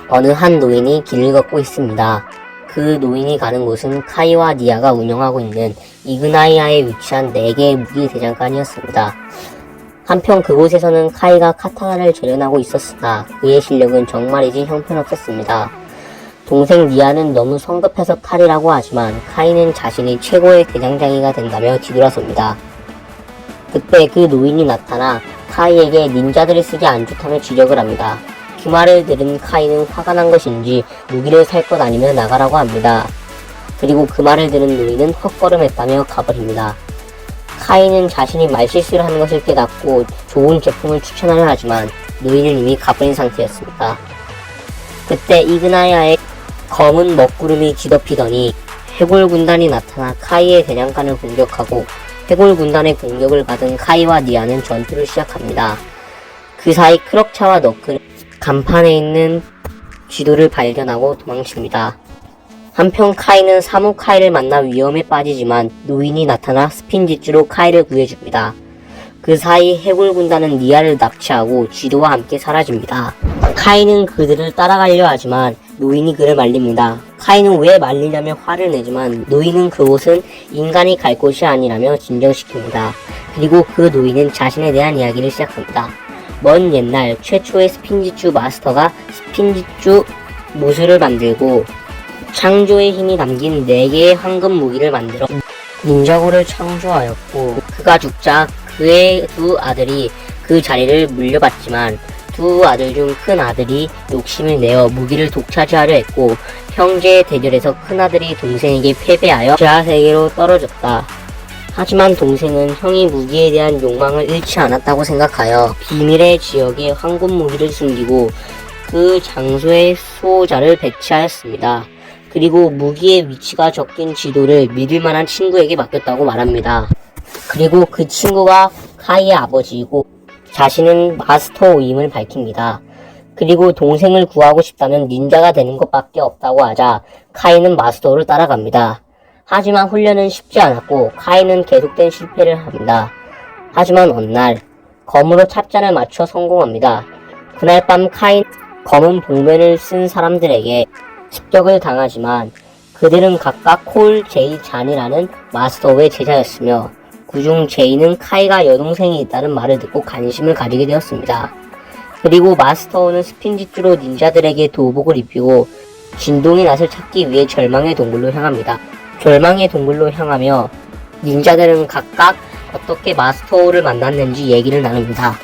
어느 한 노인이 길을 걷고 있습니다. 그 노인이 가는 곳은 카이와 니아가 운영하고 있는 이그나이아에 위치한 4개의 무기 대장간이었습니다. 한편 그곳에서는 카이가 카타나를 재련하고 있었으나 그의 실력은 정말이지 형편없었습니다. 동생 니아는 너무 성급해서 탈이라고 하지만 카이는 자신이 최고의 대장장이가 된다며 뒤돌아섭니다. 그때 그 노인이 나타나 카이에게 닌자들이 쓰기 안 좋다며 지적을 합니다. 그 말을 들은 카이는 화가 난 것인지 무기를 살 것 아니면 나가라고 합니다. 그리고 그 말을 들은 노인은 헛걸음했다며 가버립니다. 카이는 자신이 말실수를 한 것을 깨닫고 좋은 제품을 추천하려 하지만 노인은 이미 가버린 상태였습니다. 그때 이그나이아의 검은 먹구름이 뒤덮이더니 해골 군단이 나타나 카이의 대장간을 공격하고 해골 군단의 공격을 받은 카이와 니아는 전투를 시작합니다. 그 사이 크럭차와 너클은 간판에 있는 쥐도를 발견하고 도망칩니다. 한편 카이는 사무 카이를 만나 위험에 빠지지만 노인이 나타나 스핀지주로 카이를 구해줍니다. 그 사이 해골 군단은 니아를 납치하고 쥐도와 함께 사라집니다. 카이는 그들을 따라가려 하지만 노인이 그를 말립니다. 카이는 왜 말리냐며 화를 내지만 노인은 그곳은 인간이 갈 곳이 아니라며 진정시킵니다. 그리고 그 노인은 자신에 대한 이야기를 시작합니다. 먼 옛날 최초의 스핀지주 마스터가 스핀지주 무술을 만들고 창조의 힘이 담긴 4개의 황금 무기를 만들어 닌자고를 창조하였고 그가 죽자 그의 2 아들이 그 자리를 물려받지만 2 아들 중 큰 아들이 욕심을 내어 무기를 독차지하려 했고 형제의 대결에서 큰 아들이 동생에게 패배하여 지하세계로 떨어졌다. 하지만 동생은 형이 무기에 대한 욕망을 잃지 않았다고 생각하여 비밀의 지역에 황금 무기를 숨기고 그 장소에 수호자를 배치하였습니다. 그리고 무기의 위치가 적힌 지도를 믿을만한 친구에게 맡겼다고 말합니다. 그리고 그 친구가 카이의 아버지이고 자신은 마스터임을 밝힙니다. 그리고 동생을 구하고 싶다면 닌자가 되는 것밖에 없다고 하자 카이는 마스터를 따라갑니다. 하지만 훈련은 쉽지 않았고 카이는 계속된 실패를 합니다. 하지만 어느 날 검으로 찹잔을 맞춰 성공합니다. 그날 밤 카이는 검은 복면을 쓴 사람들에게 습격을 당하지만 그들은 각각 콜 제이 잔이라는 마스터의 제자였으며 그중 제이는 카이가 여동생이 있다는 말을 듣고 관심을 가지게 되었습니다. 그리고 마스터는 스핀지주로 닌자들에게 도복을 입히고 진동의 낫을 찾기 위해 절망의 동굴로 향합니다. 절망의 동굴로 향하며 닌자들은 각각 어떻게 마스터를 만났는지 얘기를 나눕니다.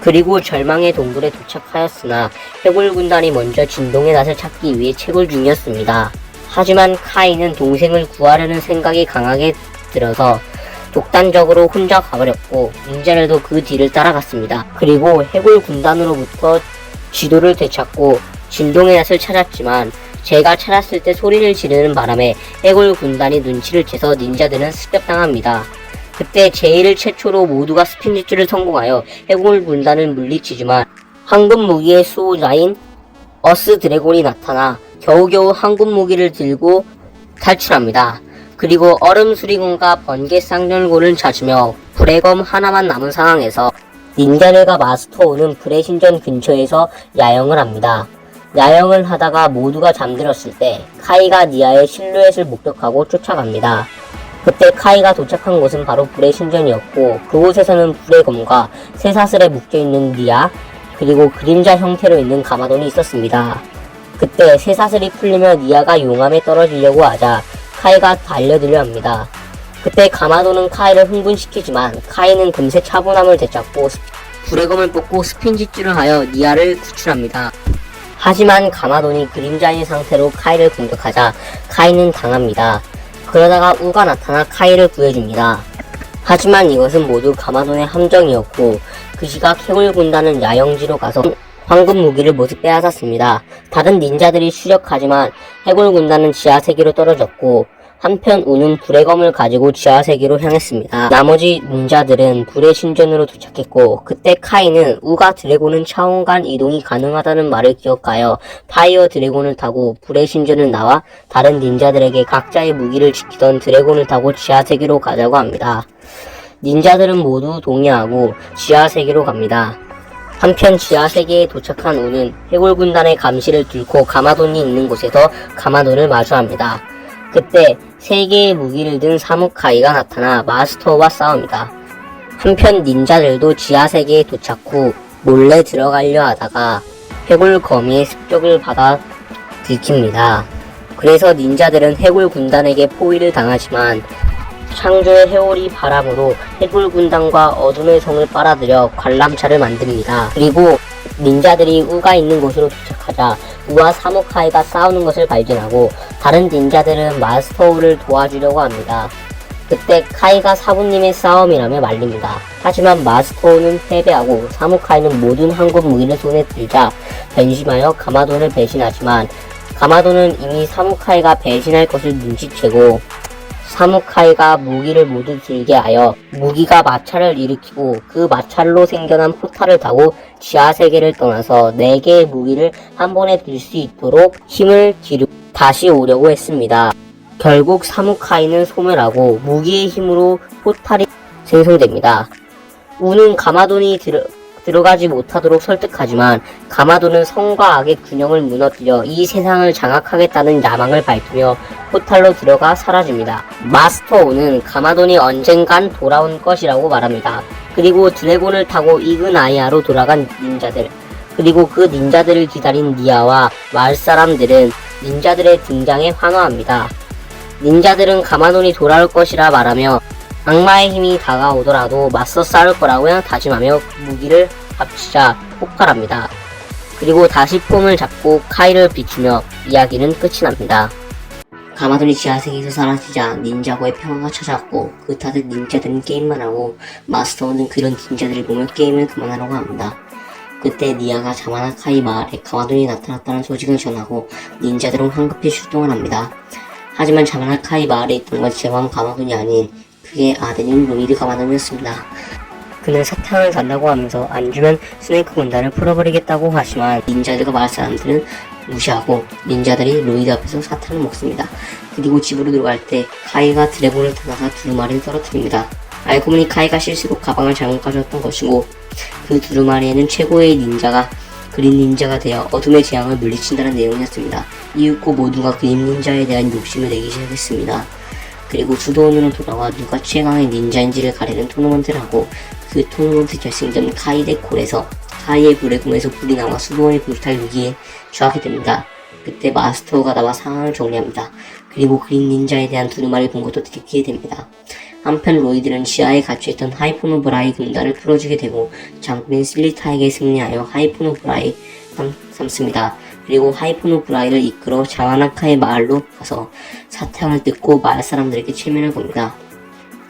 그리고 절망의 동굴에 도착하였으나 해골 군단이 먼저 진동의 낫을 찾기 위해 채굴 중이었습니다. 하지만 카이는 동생을 구하려는 생각이 강하게 들어서 독단적으로 혼자 가버렸고 닌자들도 그 뒤를 따라갔습니다. 그리고 해골 군단으로부터 지도를 되찾고 진동의 낫을 찾았지만 제가 찾았을 때 소리를 지르는 바람에 해골 군단이 눈치를 채서 닌자들은 습격당합니다. 그때 제일 최초로 모두가 스핀지주를 성공하여 해골 군단을 물리치지만 황금 무기의 수호자인 어스 드래곤이 나타나 겨우겨우 황금 무기를 들고 탈출합니다. 그리고 얼음 수리곤과 번개 쌍절곤을 찾으며 불의 검 하나만 남은 상황에서 닌자들과 마스터오는 불의 신전 근처에서 야영을 합니다. 야영을 하다가 모두가 잠들었을 때 카이가 니아의 실루엣을 목격하고 쫓아갑니다. 그때 카이가 도착한 곳은 바로 불의 신전이었고 그곳에서는 불의 검과 쇠사슬에 묶여있는 니아 그리고 그림자 형태로 있는 가마돈이 있었습니다. 그때 쇠사슬이 풀리며 니아가 용암에 떨어지려고 하자 카이가 달려들려 합니다. 그때 가마돈은 카이를 흥분시키지만 카이는 금세 차분함을 되찾고 불의 검을 뽑고 스핀지주를 하여 니아를 구출합니다. 하지만 가마돈이 그림자인 상태로 카이를 공격하자 카이는 당합니다. 그러다가 우가 나타나 카이를 구해줍니다. 하지만 이것은 모두 가마돈의 함정이었고 그 시각 해골 군단은 야영지로 가서 황금 무기를 모두 빼앗았습니다. 다른 닌자들이 추격하지만 해골 군단은 지하세계로 떨어졌고 한편 우는 불의 검을 가지고 지하세계로 향했습니다. 나머지 닌자들은 불의 신전으로 도착했고 그때 카이는 우가 드래곤은 차원간 이동이 가능하다는 말을 기억하여 파이어 드래곤을 타고 불의 신전을 나와 다른 닌자들에게 각자의 무기를 지키던 드래곤을 타고 지하세계로 가자고 합니다. 닌자들은 모두 동의하고 지하세계로 갑니다. 한편 지하 세계에 도착한 우는 해골 군단의 감시를 뚫고 가마돈이 있는 곳에서 가마돈을 마주합니다. 그때 세 개의 무기를 든 사무카이가 나타나 마스터와 싸웁니다. 한편 닌자들도 지하 세계에 도착 후 몰래 들어가려 하다가 해골 거미의 습격을 받아 들킵니다. 그래서 닌자들은 해골 군단에게 포위를 당하지만 창조의 해골이 바람으로 해골 군단과 어둠의 성을 빨아들여 관람차를 만듭니다. 그리고 닌자들이 우가 있는 곳으로 도착하자 우와 사무카이가 싸우는 것을 발견하고 다른 닌자들은 마스터우를 도와주려고 합니다. 그때 카이가 사부님의 싸움이라며 말립니다. 하지만 마스터우는 패배하고 사무카이는 모든 한국 무기를 손에 들자 변심하여 가마돈을 배신하지만 가마돈은 이미 사무카이가 배신할 것을 눈치채고 사무카이가 무기를 모두 들게 하여 무기가 마찰을 일으키고 그 마찰로 생겨난 포탈을 타고 지하세계를 떠나서 4개의 무기를 한 번에 들 수 있도록 힘을 기르고 다시 오려고 했습니다. 결국 사무카이는 소멸하고 무기의 힘으로 포탈이 생성됩니다. 우는 가마돈이 들어가지 못하도록 설득하지만 가마돈은 성과 악의 균형을 무너뜨려 이 세상을 장악하겠다는 야망을 밝히며 포탈로 들어가 사라집니다. 마스터 우는 가마돈이 언젠간 돌아온 것이라고 말합니다. 그리고 드래곤을 타고 이그나이아로 돌아간 닌자들, 그리고 그 닌자들을 기다린 니아와 마을 사람들은 닌자들의 등장에 환호합니다. 닌자들은 가마돈이 돌아올 것이라 말하며 악마의 힘이 다가오더라도 맞서 싸울 거라고 다짐하며 무기를 합치자 폭발합니다. 그리고 다시 폼을 잡고 카이를 비추며 이야기는 끝이 납니다. 가마돈이 지하세계에서 사라지자 닌자고의 평화가 찾아왔고 그 탓에 닌자들은 게임만 하고 마스터는 그런 닌자들을 보며 게임을 그만하려고 합니다. 그때 니아가 자마나 카이 마을에 가마돈이 나타났다는 소식을 전하고 닌자들은 황급히 출동을 합니다. 하지만 자마나 카이 마을에 있던 건 제왕 가마돈이 아닌 그의 아들인 로이드 가마돈이었습니다. 그는 사탕을 달라고 하면서 안 주면 스네이크 군단을 풀어버리겠다고 하지만 닌자들과 마을 사람들은 무시하고 닌자들이 로이드 앞에서 사탕을 먹습니다. 그리고 집으로 들어갈 때 카이가 드래곤을 타다가 두루마리를 떨어뜨립니다. 알고 보니 카이가 실수로 가방을 잘못 가져왔던 것이고 그 두루마리에는 최고의 닌자가 그린 닌자가 되어 어둠의 재앙을 물리친다는 내용이었습니다. 이후 모두가 그린 닌자에 대한 욕심을 내기 시작했습니다. 그리고 수도원으로 돌아와 누가 최강의 닌자인지를 가리는 토너먼트를 하고 그 토너먼트 결승전 카이 대 콜에서 카이의 불의 꿈에서 불이 나와 수도원의 불탈 위기에 처하게 됩니다. 그때 마스터가 나와 상황을 정리합니다. 그리고 그린 닌자에 대한 두루마리를 본 것도 들키게 됩니다. 한편 로이드는 지하에 갇혀있던 하이포노 브라이 군단을 풀어주게 되고 장군인 실리타에게 승리하여 하이포노 브라이 삼습니다. 그리고 하이포노 브라이를 이끌어 자와나카의 마을로 가서 사탕을 뜯고 마을 사람들에게 체면을 겁니다.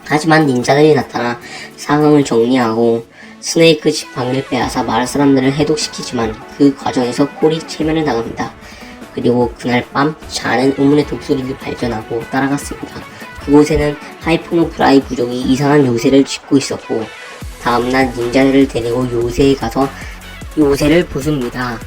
하지만 닌자들이 나타나 상황을 정리하고 스네이크 지팡이를 빼앗아 마을 사람들을 해독시키지만 그 과정에서 콜이 체면을 당합니다. 그리고 그날 밤 자는 우문의 독수리를 발견하고 따라갔습니다. 그곳에는 하이포노 브라이 부족이 이상한 요새를 짓고 있었고 다음날 닌자들을 데리고 요새에 가서 요새를 부숩니다.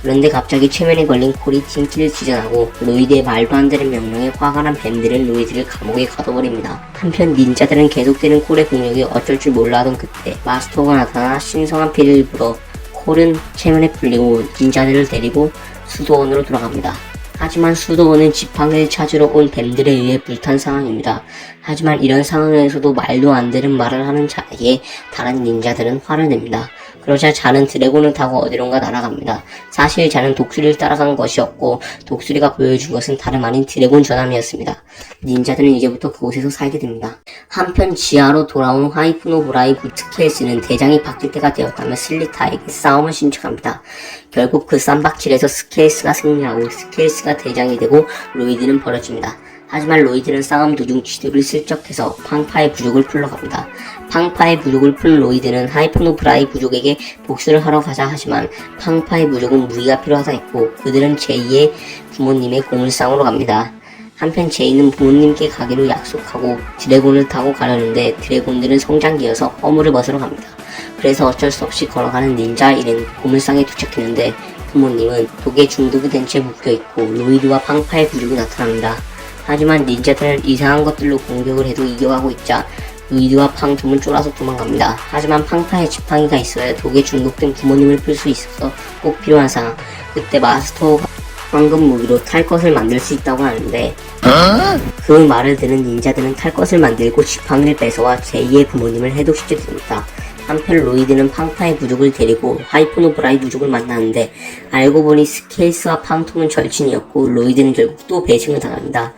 그런데 갑자기 최면에 걸린 콜이 팀키를 지전하고 로이드의 말도 안 되는 명령에 화가 난 뱀들은 로이드를 감옥에 가둬버립니다. 한편 닌자들은 계속되는 콜의 공격이 어쩔 줄 몰라 하던 그때 마스터가 나타나 신성한 피를 불어 콜은 최면에 풀리고 닌자들을 데리고 수도원으로 돌아갑니다. 하지만 수도원은 지팡이를 찾으러 온 뱀들에 의해 불탄 상황입니다. 하지만 이런 상황에서도 말도 안 되는 말을 하는 자에게 다른 닌자들은 화를 냅니다. 그러자 자는 드래곤을 타고 어디론가 날아갑니다. 사실 자는 독수리를 따라간 것이었고 독수리가 보여준 것은 다름 아닌 드래곤 전함이었습니다. 닌자들은 이제부터 그곳에서 살게 됩니다. 한편 지하로 돌아온 하이프노 브라이 스케일스는 대장이 바뀔 때가 되었다며 슬리타에게 싸움을 신청합니다. 결국 그 쌈박질에서 스케일스가 승리하고 스케일스가 대장이 되고 로이드는 버려집니다. 하지만 로이드는 싸움 도중 지도를 슬쩍 해서 팡파의 부족을 풀러 갑니다. 팡파의 부족을 풀 로이드는 하이포노 브라이 부족에게 복수를 하러 가자 하지만 팡파의 부족은 무기가 필요하다 했고 그들은 제이의 부모님의 공물상으로 갑니다. 한편 제이는 부모님께 가기로 약속하고 드래곤을 타고 가려는데 드래곤들은 성장기여서 허물을 벗으러 갑니다. 그래서 어쩔 수 없이 걸어가는 닌자 일행 고물상에 도착했는데 부모님은 독에 중독이 된 채 묶여있고 로이드와 팡파의 부족이 나타납니다. 하지만 닌자들은 이상한 것들로 공격을 해도 이겨가고 있자 로이드와 팡톰은 쫄아서 도망갑니다. 하지만 팡파에 지팡이가 있어야 독에 중독된 부모님을 풀 수 있어서 꼭 필요한 상황. 그때 마스터가 황금 무기로 탈 것을 만들 수 있다고 하는데 그 말을 들은 닌자들은 탈 것을 만들고 지팡이를 뺏어와 제이의 부모님을 해독시켜 줍니다. 한편 로이드는 팡파의 부족을 데리고 하이퍼노브라의 부족을 만나는데 알고 보니 스케일스와 팡톰은 절친이었고 로이드는 결국 또 배신을 당합니다.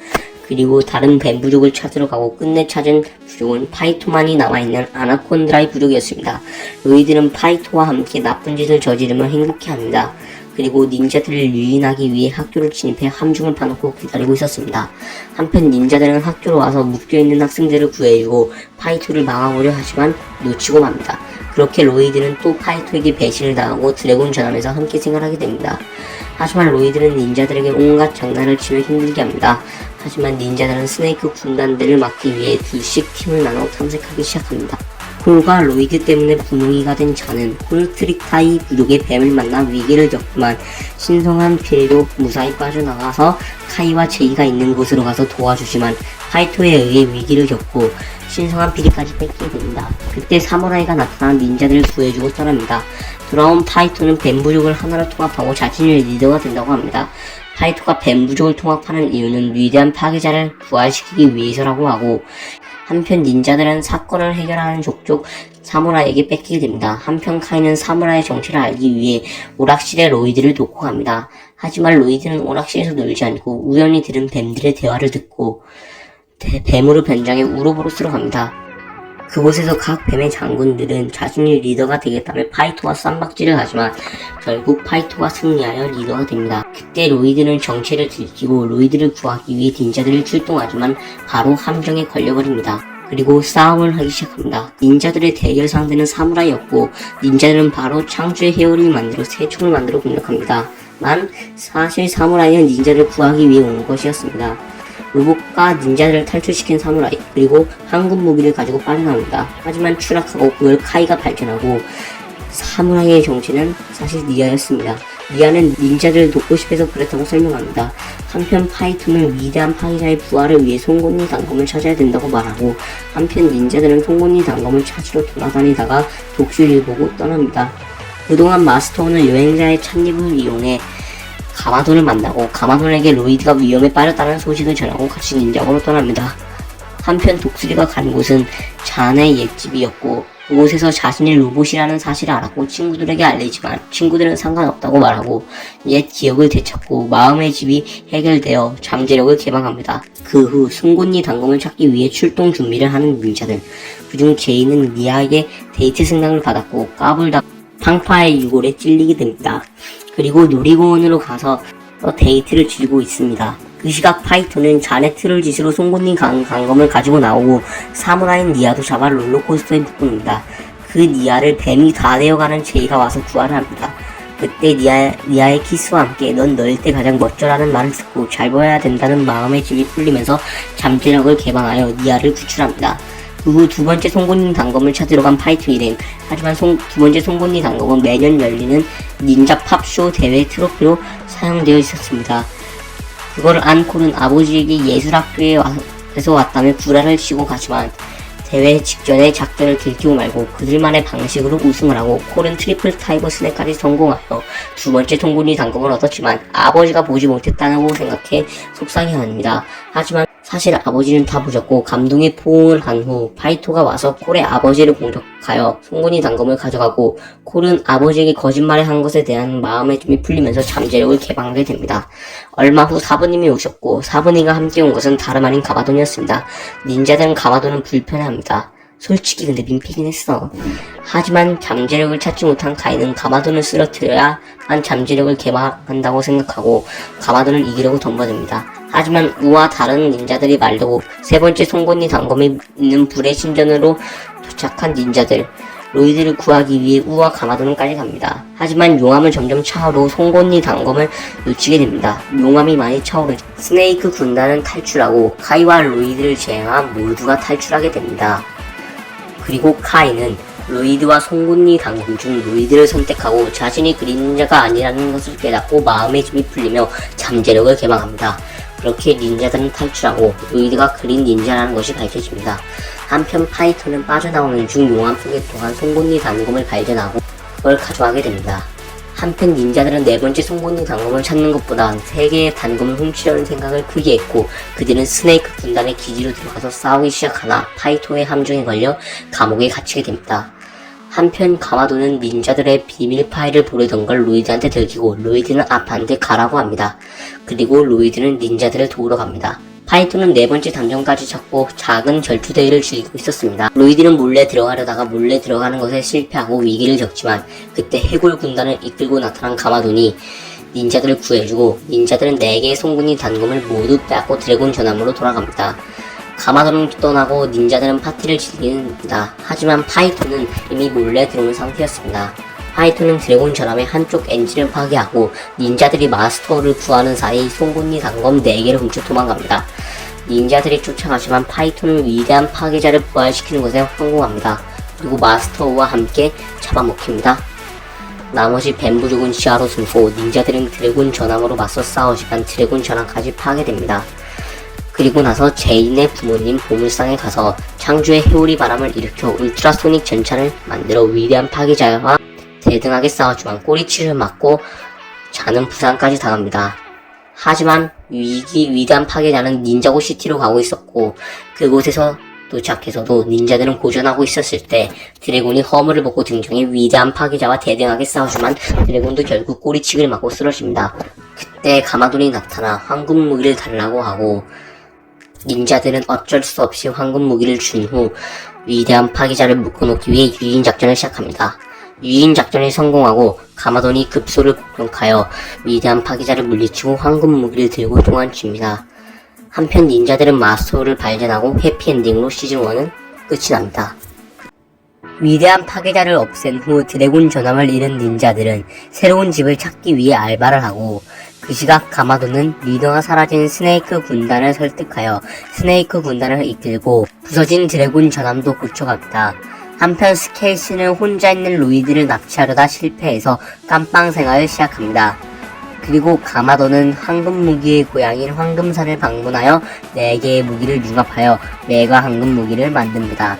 그리고 다른 뱀 부족을 찾으러 가고 끝내 찾은 부족은 파이토만이 남아있는 아나콘드라의 부족이었습니다. 로이드는 파이토와 함께 나쁜 짓을 저지르며 행복해합니다. 그리고 닌자들을 유인하기 위해 학교를 침입해 함중을 파놓고 기다리고 있었습니다. 한편 닌자들은 학교로 와서 묶여있는 학생들을 구해주고 파이토를 막아보려 하지만 놓치고 맙니다. 그렇게 로이드는 또 파이토에게 배신을 당하고 드래곤 전함에서 함께 생활하게 됩니다. 하지만 로이드는 닌자들에게 온갖 장난을 치며 힘들게 합니다. 하지만 닌자들은 스네이크 군단들을 막기 위해 둘씩 팀을 나눠 탐색하기 시작합니다. 홀과 로이드 때문에 분홍이가 된 자는 홀트릭타이 부족의 뱀을 만나 위기를 겪지만 신성한 피리로 무사히 빠져나가서 카이와 제이가 있는 곳으로 가서 도와주지만 파이토에 의해 위기를 겪고 신성한 피리까지 뺏게 됩니다. 그때 사무라이가 나타나 닌자들을 구해주고 떠납니다. 돌아온 파이토는 뱀 부족을 하나로 통합하고 자신의 리더가 된다고 합니다. 파이토가 뱀 부족을 통합하는 이유는 위대한 파괴자를 부활시키기 위해서라고 하고 한편 닌자들은 사건을 해결하는 족족 사무라이에게 뺏기게 됩니다. 한편 카이는 사무라이의 정체를 알기 위해 오락실에 로이드를 놓고 갑니다. 하지만 로이드는 오락실에서 놀지 않고 우연히 들은 뱀들의 대화를 듣고 뱀으로 변장해 우로보로스로 갑니다. 그곳에서 각 뱀의 장군들은 자신이 리더가 되겠다며 파이토와 쌈박질을 하지만 결국 파이토가 승리하여 리더가 됩니다. 그때 로이드는 정체를 들키고 로이드를 구하기 위해 닌자들을 출동하지만 바로 함정에 걸려버립니다. 그리고 싸움을 하기 시작합니다. 닌자들의 대결 상대는 사무라이였고 닌자들은 바로 창조의 헤어리를 만들어 새 총을 만들어 공격합니다. 만 사실 사무라이는 닌자를 구하기 위해 온 것이었습니다. 로봇과 닌자들을 탈출시킨 사무라이 그리고 황금 무기를 가지고 빠져나옵니다. 하지만 추락하고 그걸 카이가 발견하고 사무라이의 정체는 사실 니아였습니다. 니아는 닌자들을 돕고 싶어서 그랬다고 설명합니다. 한편 파이토는 위대한 파괴자의 부활을 위해 송곳니 단검을 찾아야 된다고 말하고 한편 닌자들은 송곳니 단검을 찾으러 돌아다니다가 독수리를 보고 떠납니다. 그동안 마스터는 여행자의 찻잎을 이용해 가마돈을 만나고 가마돈에게 로이드가 위험에 빠졌다는 소식을 전하고 같이 닌자고로 떠납니다. 한편 독수리가 간 곳은 잔의 옛집이었고 그곳에서 자신이 로봇이라는 사실을 알았고 친구들에게 알리지만 친구들은 상관없다고 말하고 옛 기억을 되찾고 마음의 집이 해결되어 잠재력을 개방합니다. 그 후 송곳니 단검을 찾기 위해 출동 준비를 하는 닌자들. 그중 제이는 니아에게 데이트 승낙을 받았고 까불다 팡파의 유골에 찔리게 됩니다. 그리고 놀이공원으로 가서 데이트를 즐기고 있습니다. 그 시각 파이토는 잔의 트롤짓으로 송곳니 단검을 가지고 나오고 사무라인 니아도 잡아 롤러코스터에 묶습니다. 그 니아를 뱀이 다 되어가는 제이가 와서 구하려 합니다. 그때 니아의 키스와 함께 넌 너일 때 가장 멋져라는 말을 듣고 잘 보여야 된다는 마음의 짐이 풀리면서 잠재력을 개방하여 니아를 구출합니다. 그 후 두 번째 송곳니 단검을 찾으러 간 파이토 일행. 하지만 두 번째 송곳니 단검은 매년 열리는 닌자 팝쇼 대회 트로피로 사용되어 있었습니다. 그걸 안 콜은 아버지에게 예술학교에서 왔다며 구라를 치고 가지만 대회 직전에 작전을 들키고 말고 그들만의 방식으로 우승을 하고 콜은 트리플 타이거 스냅까지 성공하여 두 번째 송곳니 단검을 얻었지만 아버지가 보지 못했다고 생각해 속상해합니다. 하지만 사실 아버지는 다 보셨고 감동의 포옹을 한 후 파이토가 와서 콜의 아버지를 공격하여 송곳니 단검을 가져가고 콜은 아버지에게 거짓말을 한 것에 대한 마음의 짐이 풀리면서 잠재력을 개방하게 됩니다. 얼마 후 사부님이 오셨고 사부님과 함께 온 것은 다름 아닌 가마돈이었습니다. 닌자들은 가마돈은 불편해합니다. 솔직히 근데 민폐긴 했어. 하지만 잠재력을 찾지 못한 카이는 가마돈을 쓰러뜨려야만 잠재력을 개방한다고 생각하고 가마돈을 이기려고 덤벼듭니다. 하지만 우와 다른 닌자들이 말르고 세 번째 송곳니 단검이 있는 불의 신전으로 도착한 닌자들. 로이드를 구하기 위해 우와 가마돈까지 갑니다. 하지만 용암은 점점 차오르고 송곳니 단검을 놓치게 됩니다. 용암이 많이 차오르자 스네이크 군단은 탈출하고 카이와 로이드를 제외한 모두가 탈출하게 됩니다. 그리고 카이는 로이드와 송곳니 단검 중 로이드를 선택하고 자신이 그린 닌자가 아니라는 것을 깨닫고 마음의 짐이 풀리며 잠재력을 개방합니다. 그렇게 닌자들은 탈출하고 로이드가 그린 닌자라는 것이 밝혀집니다. 한편 파이톤은 빠져나오는 중 용암 속에 들어간 송곳니 단검을 발견하고 그걸 가져가게 됩니다. 한편 닌자들은 네 번째 송곳니 단검을 찾는 것보다 세 개의 단검을 훔치려는 생각을 크게 했고 그들은 스네이크 군단의 기지로 들어가서 싸우기 시작하나 파이톤의 함정에 걸려 감옥에 갇히게 됩니다. 한편 가마도는 닌자들의 비밀 파일을 보려던 걸 로이드한테 들키고 로이드는 아파한테 가라고 합니다. 그리고 로이드는 닌자들을 도우러 갑니다. 파이톤은 네 번째 담정까지 찾고 작은 절투대회를 즐기고 있었습니다. 로이드는 몰래 들어가려다가 몰래 들어가는 것에 실패하고 위기를 겪지만 그때 해골 군단을 이끌고 나타난 가마돈이 닌자들을 구해주고 닌자들은 4개의 송곳니 단검을 모두 빼앗고 드래곤 전함으로 돌아갑니다. 가마돈은 떠나고 닌자들은 파티를 즐깁니다. 하지만 파이톤은 이미 몰래 들어온 상태였습니다. 파이톤은 드래곤 전함의 한쪽 엔진을 파괴하고 닌자들이 마스터를 구하는 사이 송곳니 단검 4개를 훔쳐 도망갑니다. 닌자들이 쫓아가지만 파이톤은 위대한 파괴자를 부활시키는 것에 성공합니다. 그리고 마스터와 함께 잡아먹힙니다. 나머지 뱀부족은 지하로 숨고 닌자들은 드래곤 전함으로 맞서 싸우지만 드래곤 전함까지 파괴됩니다. 그리고 나서 제인의 부모님 보물상에 가서 창조의 회오리 바람을 일으켜 울트라소닉 전차를 만들어 위대한 파괴자와 대등하게 싸웠지만 꼬리치를 맞고 자는 부상까지 당합니다. 하지만 위대한 파괴자는 닌자고 시티로 가고 있었고 그곳에서 도착해서도 닌자들은 고전하고 있었을 때 드래곤이 허물을 벗고 등장해 위대한 파괴자와 대등하게 싸우지만 드래곤도 결국 꼬리치기를 맞고 쓰러집니다. 그때 가마돈이 나타나 황금 무기를 달라고 하고 닌자들은 어쩔 수 없이 황금 무기를 준 후 위대한 파괴자를 묶어놓기 위해 유인 작전을 시작합니다. 유인 작전이 성공하고 가마돈이 급소를 공격하여 위대한 파괴자를 물리치고 황금 무기를 들고 도망칩니다. 한편 닌자들은 마스터를 발견하고 해피엔딩으로 시즌1은 끝이 납니다. 위대한 파괴자를 없앤 후 드래곤 전함을 잃은 닌자들은 새로운 집을 찾기 위해 알바를 하고 그 시각 가마돈은 리더가 사라진 스네이크 군단을 설득하여 스네이크 군단을 이끌고 부서진 드래곤 전함도 고쳐갑니다. 한편 스케일스는 혼자 있는 로이드를 납치하려다 실패해서 깜빵 생활을 시작합니다. 그리고 가마돈은 황금 무기의 고향인 황금산을 방문하여 4개의 무기를 융합하여 메가 황금 무기를 만듭니다.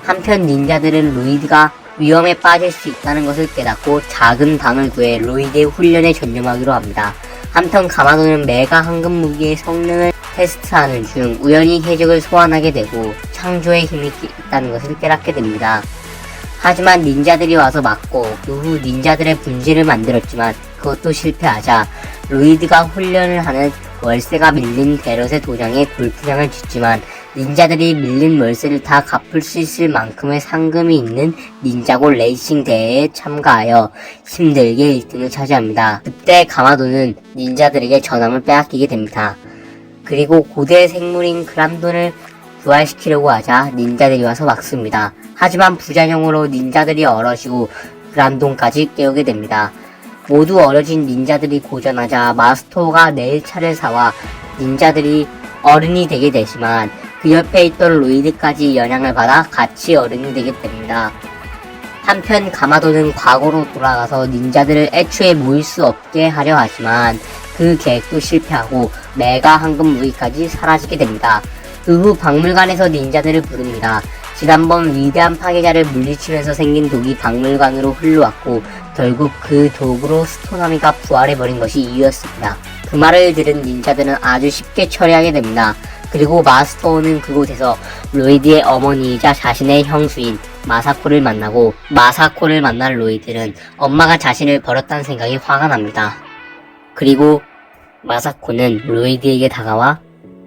한편 닌자들은 로이드가 위험에 빠질 수 있다는 것을 깨닫고 작은 방을 구해 로이드의 훈련에 전념하기로 합니다. 한편 가마돈은 메가 황금 무기의 성능을 테스트하는 중 우연히 해적을 소환하게 되고 창조의 힘이 있다는 것을 깨닫게 됩니다. 하지만 닌자들이 와서 막고 그 후 닌자들의 분지를 만들었지만 그것도 실패하자 로이드가 훈련을 하는 월세가 밀린 베럿의 도장에 골프장을 짓지만 닌자들이 밀린 월세를 다 갚을 수 있을 만큼의 상금이 있는 닌자고 레이싱 대회에 참가하여 힘들게 1등을 차지합니다. 그때 가마돈은 닌자들에게 전함을 빼앗기게 됩니다. 그리고 고대 생물인 그람돈을 부활시키려고 하자 닌자들이 와서 막습니다. 하지만 부작용으로 닌자들이 얼어지고 그람돈까지 깨우게 됩니다. 모두 얼어진 닌자들이 고전하자 마스터가 내일 차를 사와 닌자들이 어른이 되게 되지만 그 옆에 있던 로이드까지 영향을 받아 같이 어른이 되게 됩니다. 한편 가마돈은 과거로 돌아가서 닌자들을 애초에 모일 수 없게 하려 하지만 그 계획도 실패하고 메가 황금 무기까지 사라지게 됩니다. 그 후 박물관에서 닌자들을 부릅니다. 지난번 위대한 파괴자를 물리치면서 생긴 독이 박물관으로 흘러왔고 결국 그 독으로 스토나미가 부활해버린 것이 이유였습니다. 그 말을 들은 닌자들은 아주 쉽게 처리하게 됩니다. 그리고 마스터는 그곳에서 로이드의 어머니이자 자신의 형수인 마사코를 만나고 마사코를 만난 로이드는 엄마가 자신을 버렸다는 생각이 화가 납니다. 그리고 마사코는 로이드에게 다가와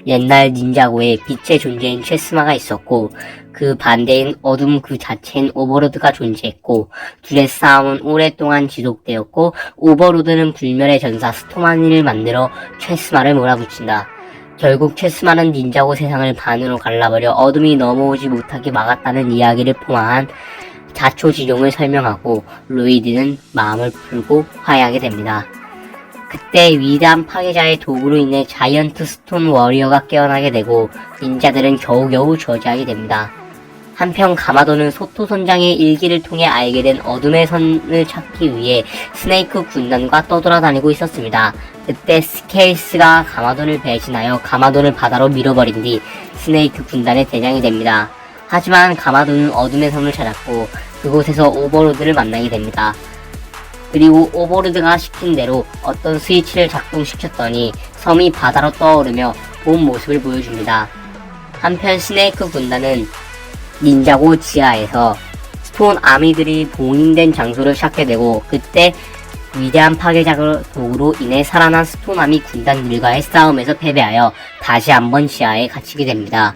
옛날 닌자고에 빛의 존재인 체스마가 있었고 그 반대인 어둠 그 자체인 오버로드가 존재했고 둘의 싸움은 오랫동안 지속되었고 오버로드는 불멸의 전사 스토마니를 만들어 체스마를 몰아붙인다. 결국 체스마는 닌자고 세상을 반으로 갈라버려 어둠이 넘어오지 못하게 막았다는 이야기를 포함한 자초지종을 설명하고 로이드는 마음을 풀고 화해하게 됩니다. 그때 위대한 파괴자의 도구로 인해 자이언트 스톤 워리어가 깨어나게 되고 닌자들은 겨우겨우 저지하게 됩니다. 한편 가마돈은 소토 선장의 일기를 통해 알게 된 어둠의 선을 찾기 위해 스네이크 군단과 떠돌아다니고 있었습니다. 그때 스케일스가 가마돈을 배신하여 가마돈을 바다로 밀어버린 뒤 스네이크 군단의 대장이 됩니다. 하지만 가마도는 어둠의 섬을 찾았고 그곳에서 오버로드를 만나게 됩니다. 그리고 오버로드가 시킨 대로 어떤 스위치를 작동시켰더니 섬이 바다로 떠오르며 본 모습을 보여줍니다. 한편 스네이크 군단은 닌자고 지하에서 스톤 아미들이 봉인된 장소를 찾게 되고 그때 위대한 파괴자 도구로 인해 살아난 스톤 아미 군단들과의 싸움에서 패배하여 다시 한번 지하에 갇히게 됩니다.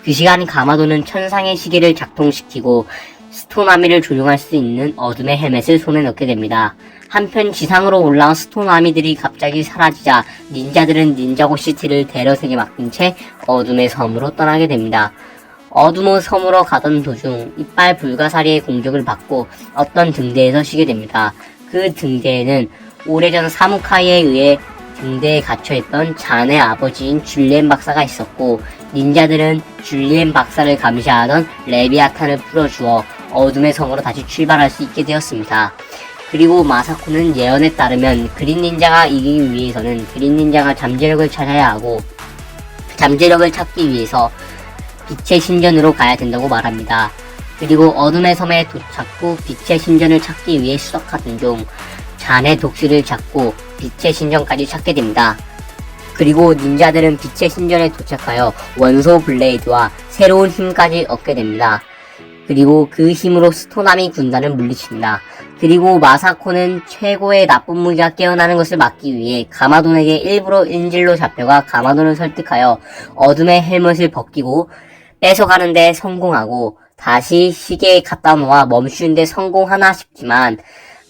그 시간 가마도는 천상의 시계를 작동시키고 스톤 아미를 조종할 수 있는 어둠의 헬멧을 손에 넣게 됩니다. 한편 지상으로 올라온 스톤 아미들이 갑자기 사라지자 닌자들은 닌자고 시티를 대러색에 맡긴 채 어둠의 섬으로 떠나게 됩니다. 어둠의 섬으로 가던 도중 이빨 불가사리의 공격을 받고 어떤 등대에서 쉬게 됩니다. 그 등대에는 오래전 사무카이에 의해 등대에 갇혀있던 잔의 아버지인 줄리엔 박사가 있었고 닌자들은 줄리엔 박사를 감시하던 레비아탄을 풀어주어 어둠의 섬으로 다시 출발할 수 있게 되었습니다. 그리고 마사코는 예언에 따르면 그린 닌자가 이기기 위해서는 그린 닌자가 잠재력을 찾아야 하고 잠재력을 찾기 위해서 빛의 신전으로 가야 된다고 말합니다. 그리고 어둠의 섬에 도착 후 빛의 신전을 찾기 위해 수석하던 중 잔의 독수리를 찾고 빛의 신전까지 찾게 됩니다. 그리고 닌자들은 빛의 신전에 도착하여 원소 블레이드와 새로운 힘까지 얻게 됩니다. 그리고 그 힘으로 스토나미 군단을 물리칩니다. 그리고 마사코는 최고의 나쁜 무기가 깨어나는 것을 막기 위해 가마돈에게 일부러 인질로 잡혀가 가마돈을 설득하여 어둠의 헬멧을 벗기고 뺏어가는데 성공하고 다시 시계에 갖다 놓아 멈추는데 성공하나 싶지만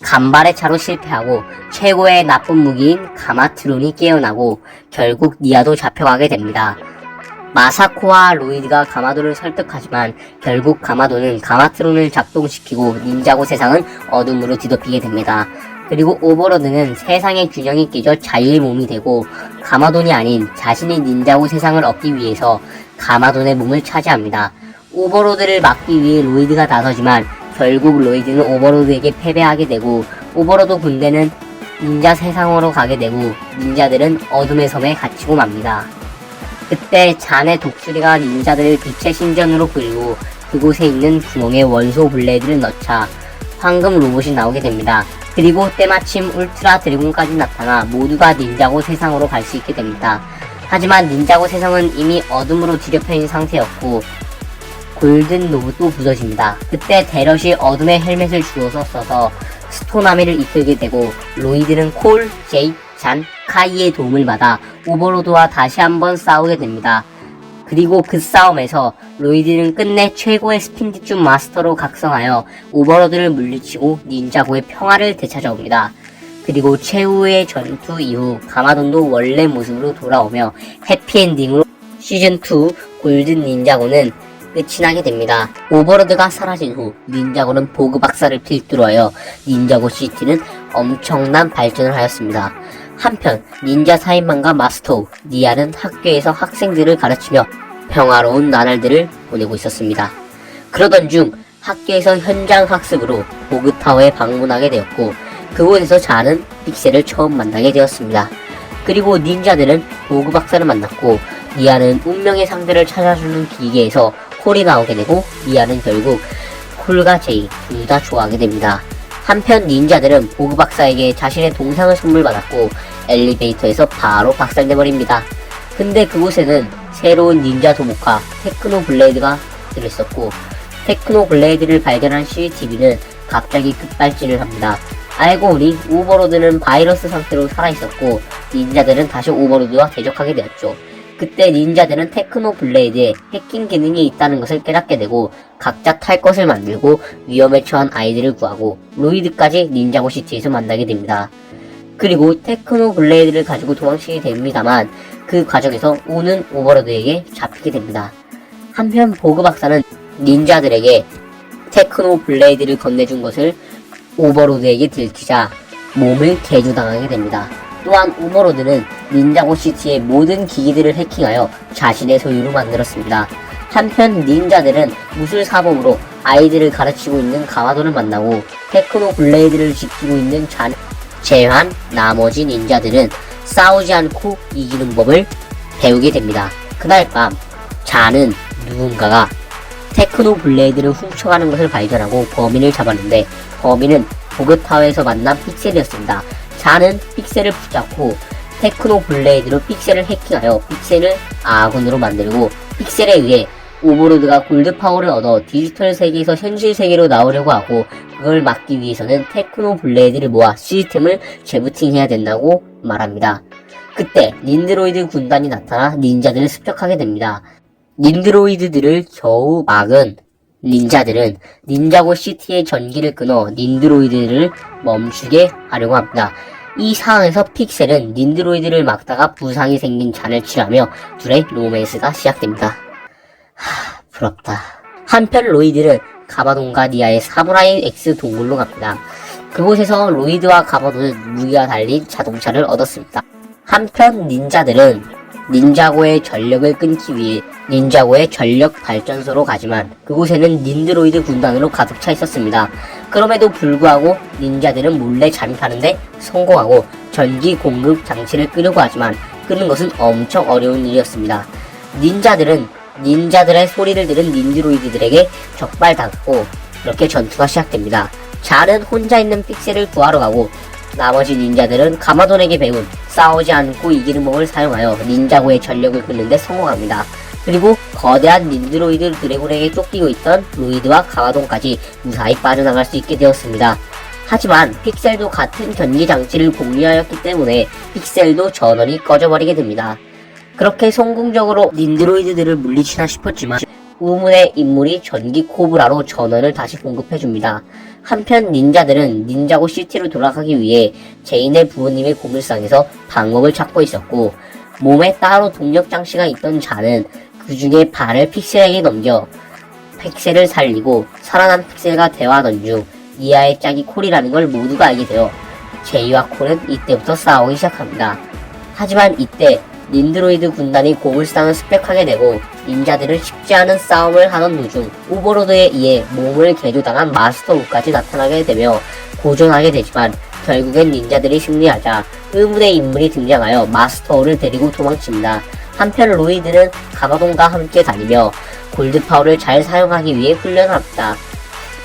간발의 차로 실패하고 최고의 나쁜 무기인 가마트론이 깨어나고 결국 니아도 잡혀가게 됩니다. 마사코와 로이드가 가마도를 설득하지만 결국 가마도는 가마트론을 작동시키고 닌자고 세상은 어둠으로 뒤덮이게 됩니다. 그리고 오버로드는 세상의 균형이 깨져 자유의 몸이 되고 가마돈이 아닌 자신이 닌자고 세상을 얻기 위해서 가마돈의 몸을 차지합니다. 오버로드를 막기 위해 로이드가 나서지만 결국 로이드는 오버로드에게 패배하게 되고 오버로드 군대는 닌자 세상으로 가게 되고 닌자들은 어둠의 섬에 갇히고 맙니다. 그때 잔의 독수리가 닌자들을 빛의 신전으로 그리고 그곳에 있는 구멍에 원소 블레이드를 넣자 황금 로봇이 나오게 됩니다. 그리고 때마침 울트라 드래곤까지 나타나 모두가 닌자고 세상으로 갈 수 있게 됩니다. 하지만 닌자고 세상은 이미 어둠으로 뒤덮여 있는 상태였고 골든 로봇도 부서집니다. 그때 데럿이 어둠의 헬멧을 주워서 써서 스토나미를 이끌게 되고 로이드는 콜, 제이, 잔, 카이의 도움을 받아 오버로드와 다시 한번 싸우게 됩니다. 그리고 그 싸움에서 로이드는 끝내 최고의 스핀디쭈 마스터로 각성하여 오버로드를 물리치고 닌자고의 평화를 되찾아옵니다. 그리고 최후의 전투 이후 가마돈도 원래 모습으로 돌아오며 해피엔딩으로 시즌2 골든 닌자고는 끝이 나게 됩니다. 오버로드가 사라진 후 닌자고는 보그 박사를 필두로 하여 닌자고 시티는 엄청난 발전을 하였습니다. 한편 닌자 사인만과 마스터 니아는 학교에서 학생들을 가르치며 평화로운 나날들을 보내고 있었습니다. 그러던 중 학교에서 현장 학습으로 보그타워에 방문하게 되었고 그곳에서 자는 픽셀을 처음 만나게 되었습니다. 그리고 닌자들은 보그 박사를 만났고 니아는 운명의 상대를 찾아주는 기계에서 콜이 나오게 되고 니아는 결국 콜과 제이 둘 다 좋아하게 됩니다. 한편 닌자들은 보그 박사에게 자신의 동상을 선물 받았고 엘리베이터에서 바로 박살내버립니다. 근데 그곳에는 새로운 닌자 도목과 테크노 블레이드가 들어있었고 테크노 블레이드를 발견한 CCTV는 갑자기 급발진을 합니다. 알고 보니 오버로드는 바이러스 상태로 살아있었고 닌자들은 다시 오버로드와 대적하게 되었죠. 그때 닌자들은 테크노 블레이드에 해킹 기능이 있다는 것을 깨닫게 되고 각자 탈 것을 만들고 위험에 처한 아이들을 구하고 로이드까지 닌자고 시티에서 만나게 됩니다. 그리고 테크노 블레이드를 가지고 도망치게 됩니다만 그 과정에서 오는 오버로드에게 잡히게 됩니다. 한편 보그 박사는 닌자들에게 테크노 블레이드를 건네준 것을 오버로드에게 들키자 몸을 개조당하게 됩니다. 또한 오버로드는 닌자고 시티의 모든 기기들을 해킹하여 자신의 소유로 만들었습니다. 한편 닌자들은 무술 사범으로 아이들을 가르치고 있는 가마도를 만나고 테크노 블레이드를 지키고 있는 잔을 제외한 나머지 닌자들은 싸우지 않고 이기는 법을 배우게 됩니다. 그날 밤 잔은 누군가가 테크노 블레이드를 훔쳐가는 것을 발견하고 범인을 잡았는데 범인은 보급타워에서 만난 픽셀이었습니다. 잔은 픽셀을 붙잡고 테크노 블레이드로 픽셀을 해킹하여 픽셀을 아군으로 만들고 픽셀에 의해 오버로드가 골드파워를 얻어 디지털 세계에서 현실 세계로 나오려고 하고 그걸 막기 위해서는 테크노 블레이드를 모아 시스템을 재부팅해야 된다고 말합니다. 그때 닌드로이드 군단이 나타나 닌자들을 습격하게 됩니다. 닌드로이드들을 겨우 막은 닌자들은 닌자고 시티의 전기를 끊어 닌드로이드를 멈추게 하려고 합니다. 이 상황에서 픽셀은 닌드로이드를 막다가 부상이 생긴 잔을 치료하며 둘의 로맨스가 시작됩니다. 부럽다. 한편 로이드는 가바돈과 니아의 사무라이 X 동굴로 갑니다. 그곳에서 로이드와 가바돈은 무기와 달린 자동차를 얻었습니다. 한편 닌자들은 닌자고의 전력을 끊기 위해 닌자고의 전력 발전소로 가지만 그곳에는 닌드로이드 군단으로 가득 차 있었습니다. 그럼에도 불구하고 닌자들은 몰래 잠입하는데 성공하고 전기 공급 장치를 끄려고 하지만 끄는 것은 엄청 어려운 일이었습니다. 닌자들의 소리를 들은 닌드로이드들에게 적발당하고 그렇게 전투가 시작됩니다. 잔은 혼자 있는 픽셀을 구하러 가고 나머지 닌자들은 가마돈에게 배운 싸우지 않고 이기는 법을 사용하여 닌자고의 전력을 끊는 데 성공합니다. 그리고 거대한 닌드로이드 드래곤에게 쫓기고 있던 로이드와 가마돈까지 무사히 빠져나갈 수 있게 되었습니다. 하지만 픽셀도 같은 전기 장치를 공유하였기 때문에 픽셀도 전원이 꺼져버리게 됩니다. 그렇게 성공적으로 닌드로이드들을 물리치나 싶었지만 우문의 인물이 전기 코브라로 전원을 다시 공급해줍니다. 한편 닌자들은 닌자고 시티로 돌아가기 위해 제인의 부모님의 고물상에서 방법을 찾고 있었고 몸에 따로 동력 장치가 있던 자는 그 중에 발을 픽셀에게 넘겨 픽셀을 살리고 살아난 픽셀과 대화하던 중 니아의 짝이 콜이라는 걸 모두가 알게 되어 제이와 콜은 이때부터 싸우기 시작합니다. 하지만 이때 닌드로이드 군단이 고물상을 습격하게 되고 닌자들은 쉽지 않은 싸움을 하던 도중 오버로드에 의해 몸을 개조당한 마스터 우까지 나타나게 되며 고전하게 되지만 결국엔 닌자들이 승리하자 의문의 인물이 등장하여 마스터 우를 데리고 도망칩니다. 한편 로이드는 가마돈과 함께 다니며 골드파워를 잘 사용하기 위해 훈련을 합니다.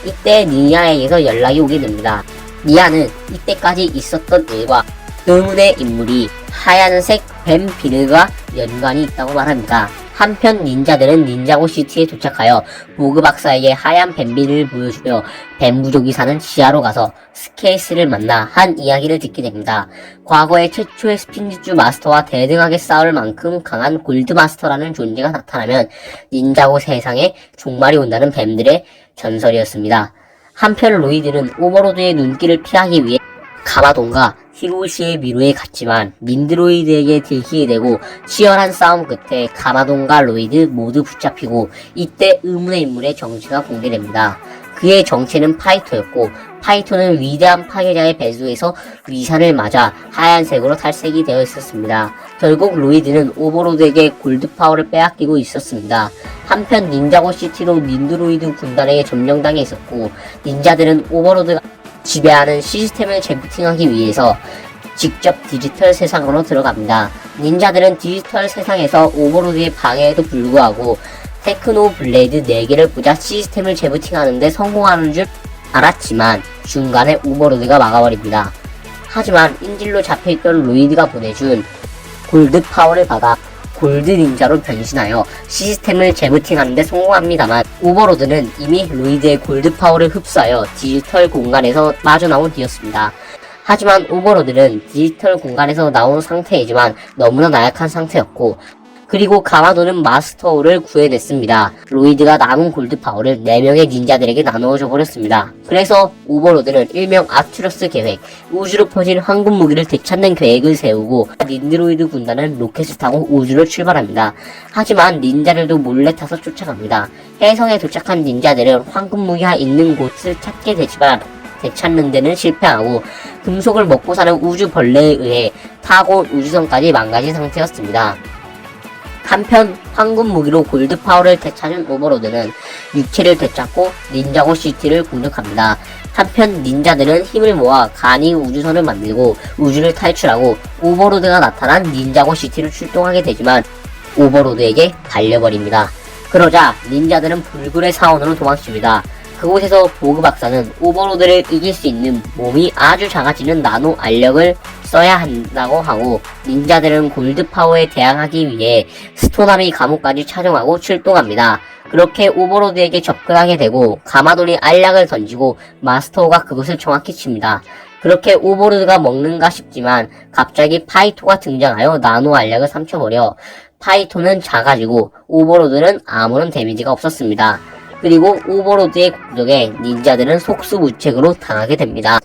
이때 니아에게서 연락이 오게 됩니다. 니아는 이때까지 있었던 일과 의문의 인물이 하얀색 뱀 비늘과 연관이 있다고 말합니다. 한편 닌자들은 닌자고 시티에 도착하여 보그 박사에게 하얀 뱀 비늘을 보여주며 뱀 부족이 사는 지하로 가서 스케이스를 만나 한 이야기를 듣게 됩니다. 과거에 최초의 스핀지주 마스터와 대등하게 싸울 만큼 강한 골드 마스터라는 존재가 나타나면 닌자고 세상에 종말이 온다는 뱀들의 전설이었습니다. 한편 로이드는 오버로드의 눈길을 피하기 위해 가마돈과 히로시의 미로에 갔지만 닌드로이드에게 들키게 되고 치열한 싸움 끝에 가마돈과 로이드 모두 붙잡히고 이때 의문의 인물의 정체가 공개됩니다. 그의 정체는 파이토였고 파이토는 위대한 파괴자의 배수에서 위산을 맞아 하얀색으로 탈색이 되어 있었습니다. 결국 로이드는 오버로드에게 골드파워를 빼앗기고 있었습니다. 한편 닌자고 시티도 닌드로이드 군단에게 점령당해 있었고 닌자들은 오버로드가 지배하는 시스템을 재부팅하기 위해서 직접 디지털 세상으로 들어갑니다. 닌자들은 디지털 세상에서 오버로드의 방해에도 불구하고 테크노 블레이드 4개를 꽂아 시스템을 재부팅하는데 성공하는 줄 알았지만 중간에 오버로드가 막아버립니다. 하지만 인질로 잡혀있던 로이드가 보내준 골드 파워를 받아 골드 닌자로 변신하여 시스템을 재부팅하는데 성공합니다만 오버로드는 이미 로이드의 골드 파워를 흡수하여 디지털 공간에서 빠져나온 뒤였습니다. 하지만 오버로드는 디지털 공간에서 나온 상태이지만 너무나 나약한 상태였고 그리고 가마돈은 마스터우를 구해냈습니다. 로이드가 남은 골드 파워를 4명의 닌자들에게 나누어줘 버렸습니다. 그래서 오버로드는 일명 아투러스 계획, 우주로 퍼진 황금 무기를 되찾는 계획을 세우고 닌드로이드 군단은 로켓을 타고 우주로 출발합니다. 하지만 닌자들도 몰래 타서 쫓아갑니다. 해성에 도착한 닌자들은 황금 무기가 있는 곳을 찾게 되지만 되찾는 데는 실패하고 금속을 먹고 사는 우주 벌레에 의해 타고 온 우주선까지 망가진 상태였습니다. 한편 황금 무기로 골드 파워를 되찾은 오버로드는 육체를 되찾고 닌자고 시티를 공격합니다. 한편 닌자들은 힘을 모아 간이 우주선을 만들고 우주를 탈출하고 오버로드가 나타난 닌자고 시티를 출동하게 되지만 오버로드에게 달려버립니다. 그러자 닌자들은 불굴의 사원으로 도망칩니다. 그곳에서 보그 박사는 오버로드를 이길 수 있는 몸이 아주 작아지는 나노 알력을 써야 한다고 하고, 닌자들은 골드 파워에 대항하기 위해 스토나미 감옥까지 찾아가고 출동합니다. 그렇게 오버로드에게 접근하게 되고 가마돌이 알약을 던지고 마스터가 그것을 정확히 칩니다. 그렇게 오버로드가 먹는가 싶지만 갑자기 파이토가 등장하여 나노 알약을 삼켜버려 파이토는 작아지고 오버로드는 아무런 데미지가 없었습니다. 그리고 오버로드의 공격에 닌자들은 속수무책으로 당하게 됩니다.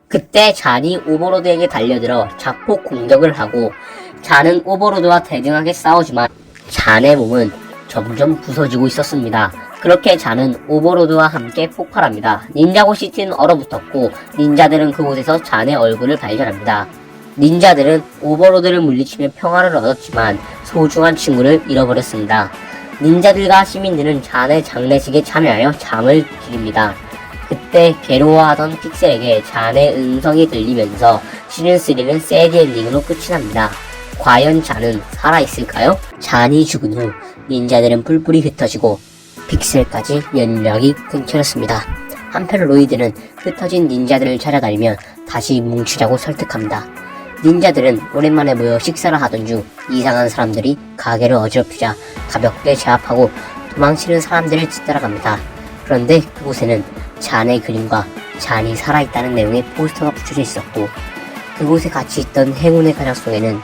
그때 잔이 오버로드에게 달려들어 자폭 공격을 하고, 잔은 오버로드와 대등하게 싸우지만 잔의 몸은 점점 부서지고 있었습니다. 그렇게 잔은 오버로드와 함께 폭발합니다. 닌자고 시티는 얼어붙었고 닌자들은 그곳에서 잔의 얼굴을 발견합니다. 닌자들은 오버로드를 물리치며 평화를 얻었지만 소중한 친구를 잃어버렸습니다. 닌자들과 시민들은 잔의 장례식에 참여하여 잠을 기립니다. 그때 괴로워하던 픽셀에게 잔의 음성이 들리면서 시즌3는 새드 엔딩으로 끝이 납니다. 과연 잔은 살아있을까요? 잔이 죽은 후 닌자들은 뿔뿔이 흩어지고 픽셀까지 연락이 끊겨졌습니다. 한편 로이드는 흩어진 닌자들을 찾아다니며 다시 뭉치자고 설득합니다. 닌자들은 오랜만에 모여 식사를 하던 중 이상한 사람들이 가게를 어지럽히자 가볍게 제압하고 도망치는 사람들을 뒤따라갑니다. 그런데 그곳에는 잔의 그림과 잔이 살아있다는 내용의 포스터가 붙여져 있었고, 그곳에 같이 있던 행운의 가족 속에는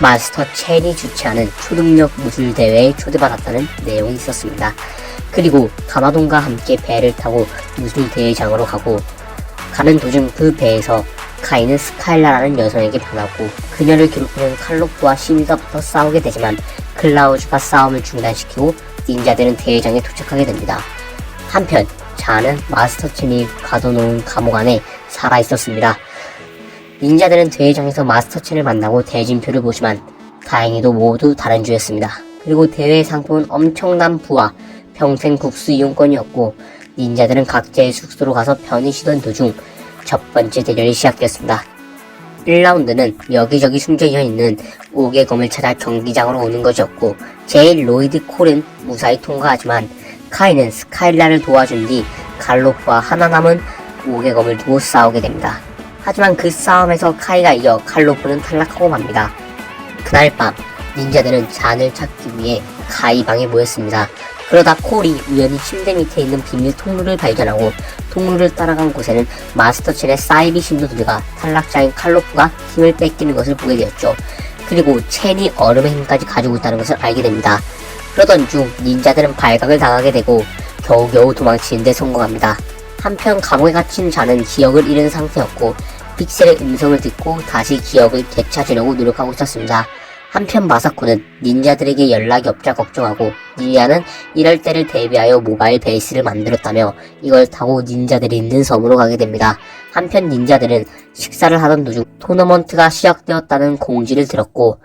마스터 첸이 주최하는 초능력 무술 대회에 초대받았다는 내용이 있었습니다. 그리고 가마돈과 함께 배를 타고 무술 대회장으로 가는 도중 그 배에서 카이는 스카일라라는 여성에게 변하고, 그녀를 괴롭히는 칼로프와 시미가부터 싸우게 되지만 클라우즈가 싸움을 중단시키고 닌자들은 대회장에 도착하게 됩니다. 한편 잔은 마스터 첸이 가둬놓은 감옥 안에 살아있었습니다. 닌자들은 대회장에서 마스터 첸을 만나고 대진표를 보지만 다행히도 모두 다른 주였습니다. 그리고 대회 상품은 엄청난 부와 평생 국수 이용권이었고, 닌자들은 각자의 숙소로 가서 편히 쉬던 도중 첫 번째 대결이 시작되었습니다. 1라운드는 여기저기 숨겨져 있는 5개 검을 찾아 경기장으로 오는 것이었고, 제일 로이드 콜은 무사히 통과하지만 카이는 스카일라를 도와준 뒤 갈로프와 하나 남은 5개 검을 두고 싸우게 됩니다. 하지만 그 싸움에서 카이가 이겨 칼로프는 탈락하고 맙니다. 그날 밤 닌자들은 잔을 찾기 위해 카이 방에 모였습니다. 그러다 콜이 우연히 침대 밑에 있는 비밀 통로를 발견하고, 통로를 따라간 곳에는 마스터 첸의 사이비 신도들과 탈락자인 칼로프가 힘을 뺏기는 것을 보게 되었죠. 그리고 첸이 얼음의 힘까지 가지고 있다는 것을 알게 됩니다. 그러던 중 닌자들은 발각을 당하게 되고 겨우겨우 도망치는데 성공합니다. 한편 감옥에 갇힌 잔은 기억을 잃은 상태였고 픽셀의 음성을 듣고 다시 기억을 되찾으려고 노력하고 있었습니다. 한편 마사코는 닌자들에게 연락이 없자 걱정하고, 닐리아는 이럴 때를 대비하여 모바일 베이스를 만들었다며 이걸 타고 닌자들이 있는 섬으로 가게 됩니다. 한편 닌자들은 식사를 하던 도중 토너먼트가 시작되었다는 공지를 들었고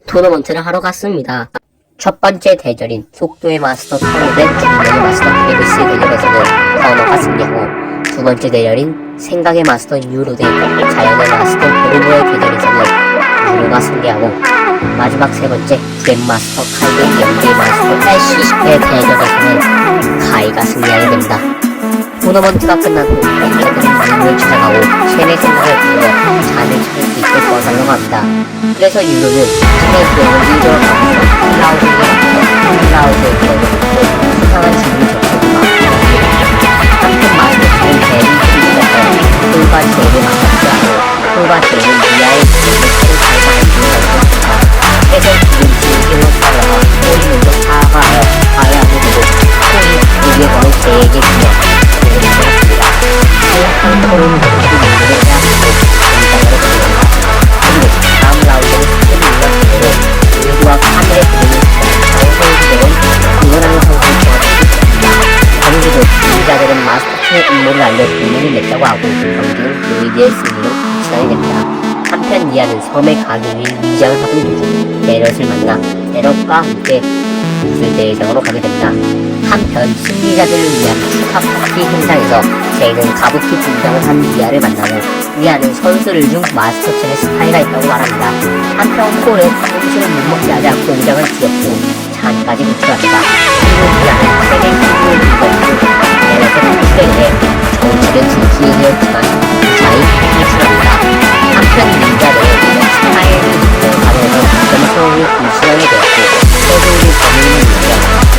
토너먼트를 하러 갔습니다. 첫 번째 대결인 속도의 마스터 터너 대 중력의 마스터 베리스 대결에서는 터너가 승리하고, 두 번째 대결인 생각의 마스터 유로 대 자연의 마스터 보르보의 대결에서는 유로가 승리하고, 마지막 세 번째 젠마스터 카이의 연계 마스터 LC10회 대결에서는 카이가 승리하게 됩니다. 토너먼트가 끝난 후 닌자들은 유로를 찾아가고 첸의 생각을 들어 잔을 찾을 수 있게 도와달라고 합니다. 그래서 유로는 첸의 기억을 잃어가면서 클라우드의 기억을 듣고 수상한 질문을 접해주고 한편 마스터 첸은 대리 팀에서 콜과 제이를 만났지 않고 콜과 제이는 미아의 기억을 서로 살고 안주는 그래서 지금 진심으로 살아가 콜이 먼저 사과하여 화해하게 되고, 콜이 우리의 번호 제에게 주며 그들을 보냈습니다. 탈락한 콜은 모두 문제를 해야하고 공장으로 들어갑니다. 그리고 다음 라운드는 스텝이 있는 그대로 우리와 카멜의 그림을 방송 그대로 응원하는 선수를 정하게 됩니다. 경기도 닌자들은 마스터의 음모를 알려 분명히 냈다고 하고 경기는 로이드의 승리로 끝이 나게 됩니다. 한편 니아는 섬에 가기 위해 위장을 하던 도중 데럿을 만나 데럿과 함께 무술 대회장으로 가게 됩니다. 한편 승리자들을 위한 축하 파티 행사에서 제이는 가부키 등장을 한 니아를 만나고, 니아는 선수를 중 마스터 첸의 스파이가 있다고 말합니다. 한편 콜은 음식을 못 먹게 하자 공장을 뒤엎고 잔까지 구출합니다. 그리고 미아는 세계 신분을 들고 있고 베넷의 구출에 의해 정치를 지키게 되었지만 무사히 탈출합니다. 한편 닌자들은 스타일을 짚는 과정에서 전성을 불신하게 되었고 서로를 범인을 위해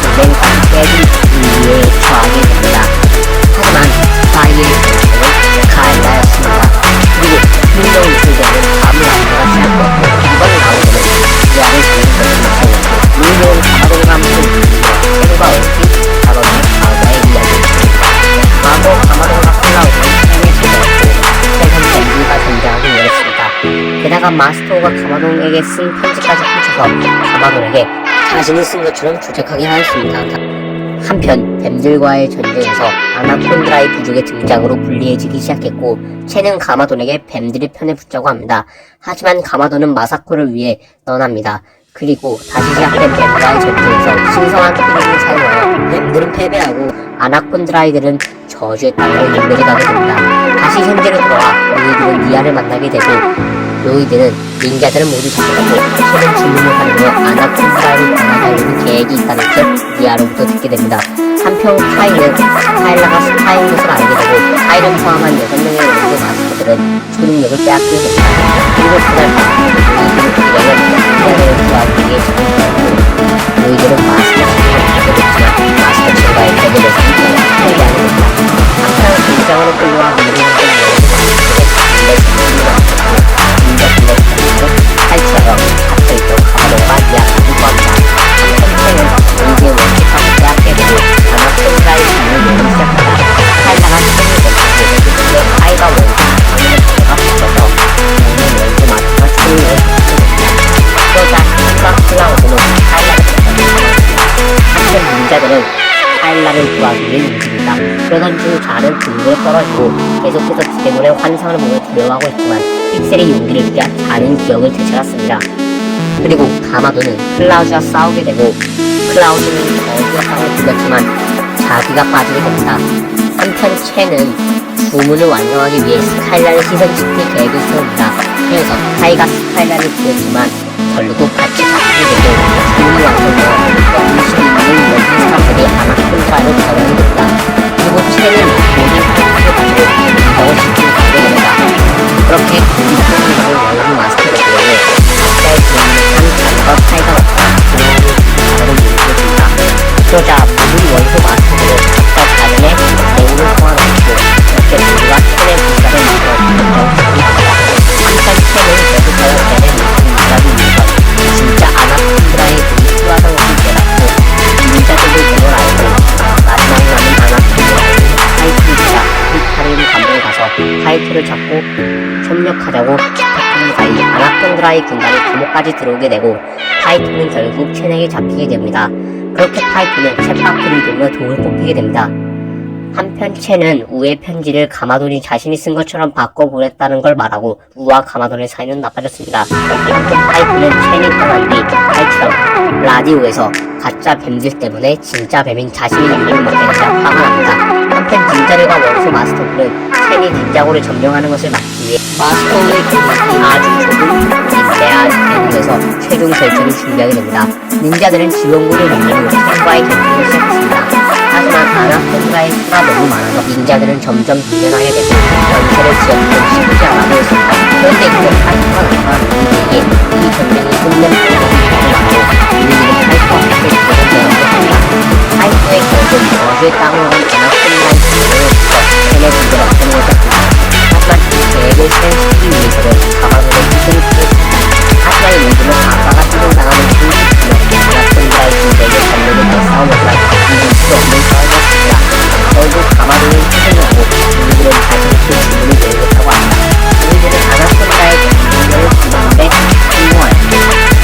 인생과 깨진 인류에 처하게 됩니다. 하지만 스파이의 정체는 카일라였습니다. 그리고 흥정 우주대는 다음을 앞서가 시작되었고 이번 라운드는 미아를 잡는 것을 마쳤고 물론 가마돈과 과 얽힌 가마돈의 과거의 이야기입니다. 과거 가마돈과 클라우드는 팬에 찾아왔고 최근 밴드가 등장하기 이랬습니다. 게다가 마스터가 가마돈에게 쓴 편지까지 훔쳐서 가마돈에게 자신이 쓴 것처럼 조작하게 하였습니다. 한편 뱀들과의 전쟁에서 아나콘드라의 부족의 등장으로 불리해지기 시작했고 첸은 가마돈에게 뱀들의 편에 붙자고 합니다. 하지만 가마돈은 마사코를 위해 떠납니다. 그리고 다시 시작된 뱀과의 전쟁에서 신성한 피리를 사용하여 뱀들은 패배하고 아나콘드라이들은 저주의 땅으로 인도를 가게 됩니다. 다시 현재로 돌아와 로이드는 니아를 만나게 되고 로이드는 닌자들은 모두 잡혀가고 최근 질문을 하려며 아나콘드라이를 변화하려는 계획이 있다는 것을 니아로부터 듣게 됩니다. 한편 카이는 카일라가 스파인 것을 알게 되고 카일을 포함한 6명의 로이드 마스터들은 초능력을 빼앗기게 됩니다. 그리고 그날 밤 로이드는 닌자들을 구하기 위해 집중하고 로이드는 마스터 친구를 하게 됐지만 마스터 친구와의 대결에서 패배하게 됩니다. 한편 긴장으로 끌려와 미국의 탈출하여 갇혀있던 가마돈과 니아를 구합니다. 한편체는 로이드의 원칙과 빼앗게 되고 아나콘드라의 힘을 내기 시작합니다. 카일라가 체를 던지고 그때 카이가 원칙 장면의 부대가 붙어서 오는 원주 마스터가 초능력을 갖추게 됩니다. 그러자 힐과 클라우드는 카일라를 잡아줍니다. 한편 닌자들은 카일라를 구하기 위해 움직입니다. 그러던 중 자는 등으로 떨어지고 계속해서 드래곤의 환상을 보며 두려워하고 있지만 픽셀의 용기를 빌려 자는 기억을 되찾았습니다. 그리고 가마돈은 클라우드와 싸우게 되고 클라우드는 저주의 땅을 죽였지만 자기가 빠지게 됩니다. 한편 첸은 주문을 완성하기 위해 스카일라를 희생시킬 계획을 세웁니다. 그래서 카이가 스카일라를 죽였지만 결국 같이 잡히게 되고 주문이 완성되어 의식이 있는 모든 사람들이 아나콘드라를 잡아게 됩니다. 그리고 첸은 모든 파이트를 가지고 인정을 시키고 가게 됩니다. 그렇게 공식적으로 원룸 마스터를 보내 각자의 주문을 한 자리가 카이가 왔다 주문을 바로 이루게 됩니다. 그러자 모든 원소 마스터들은 각자 자신의 대우를 소환하고 이렇게 모두가 첸의 분가를 만들어 결정시키게 됩니다. 한편 첸은 계속하여 첸의 일하기 위해서 진짜 아나콘드라의 불수화성을 깨닫고 닌자들도 그걸 알고 마지막 남은 아나콘드라의 파이트를 찾아 히카리를 감독에 가서 파이트를 잡고 협력하자고 부탁하는 사이 아나콘드라의 군단이 감옥까지 들어오게 되고 파이트는 결국 첸에게 잡히게 됩니다. 그렇게 파이트는 챗바퀴를 돌며 독을 뽑히게 됩니다. 한편 첸은 우의 편지를 가마돈이 자신이 쓴 것처럼 바꿔보냈다는 걸 말하고 우와 가마돈의 사이는 나빠졌습니다. 한편 파이프는 첸이 떠난 뒤 탈출하고 라디오에서 가짜 뱀들 때문에 진짜 뱀인 자신이 뱀을 먹게 되자 화가 납니다. 한편 닌자들과 원소 마스터들은 첸이 닌자고를 점령하는 것을 막기 위해 마스터의 기믹이 아주 좁은 닌자야 대국에서 최종 결전을 준비하게 됩니다. 닌자들은 지원군을 넘기고 첸과의 전투를 시작했습니다. 하지만 아나콘드라의 수가 너무 많아서 닌자들은 점점 밀려나게 되고 전세를 지었던 쉽지 않아 보였습니다. 그런데 이때 파이터가 나타난 우리에게 이 전쟁이 끝낸 방법이 가능하고 우리는 파이터와 함께 죽어본 전쟁을 합니다. 파이터의 결국 저주의 땅으로 간 아나콘드라의 진영을 붙여 첸의 문제를 없애놓았습니다. 하지만 이 계획을 실행시키기 위해서는 가마돈의 희생을 필요했습니다. 하지만 요즘은 아빠가 희생당하는 중시키며 아나콘드라의 진대에게 전력을 더 싸우면서 이길 수 없는 싸움이었습니다. 결국 가마돈은 희생하고 우리들은 자신의 주문을 내렸다고 합니다. 우리들은 아나콘드라의 전력을 주는데 성공하였고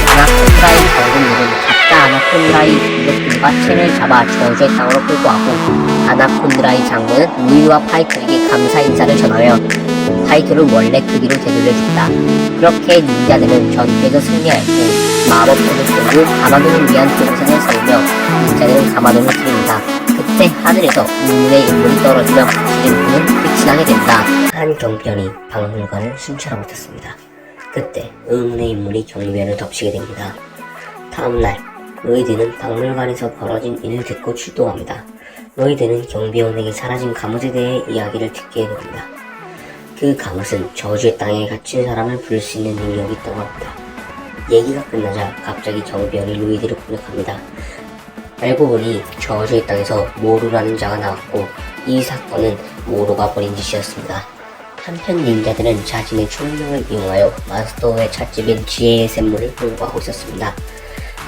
아나콘드라의 장군들은 가짜 아나콘드라의 부족들과 첸을 잡아 저주의 땅으로 끌고 가고 아나콘드라의 장군은 루이와 파이터에게 감사 인사를 전하며 파이터를 원래 크기로 되돌려줍니다. 그렇게 닌자들은 전투에서 승리하였고 마법본을 끌고 가마돈을 위한 동상을 세우며 닌자들은 가마돈을 줍니다. 그때 하늘에서 우물의 인물이 떨어지며 지름길은 끝이 나게 된다. 한 경비원이 박물관을 순찰하고 있었습니다. 그때 의문의 인물이 경비원을 덮치게 됩니다. 다음날 로이드는 박물관에서 벌어진 일을 듣고 출동합니다. 로이드는 경비원에게 사라진 가옷에 대해 이야기를 듣게 됩니다. 그 가옷은 저주의 땅에 갇힌 사람을 부를 수 있는 능력이 있다고 합니다. 얘기가 끝나자 갑자기 경비원이 로이드를 공격합니다. 알고 보니 저주의 땅에서 모루라는 자가 나왔고 이 사건은 모루가 벌인 짓이었습니다. 한편 닌자들은 자신의 초능력을 이용하여 마스터의 찻집인 지혜의 샘물을 공부하고 있었습니다.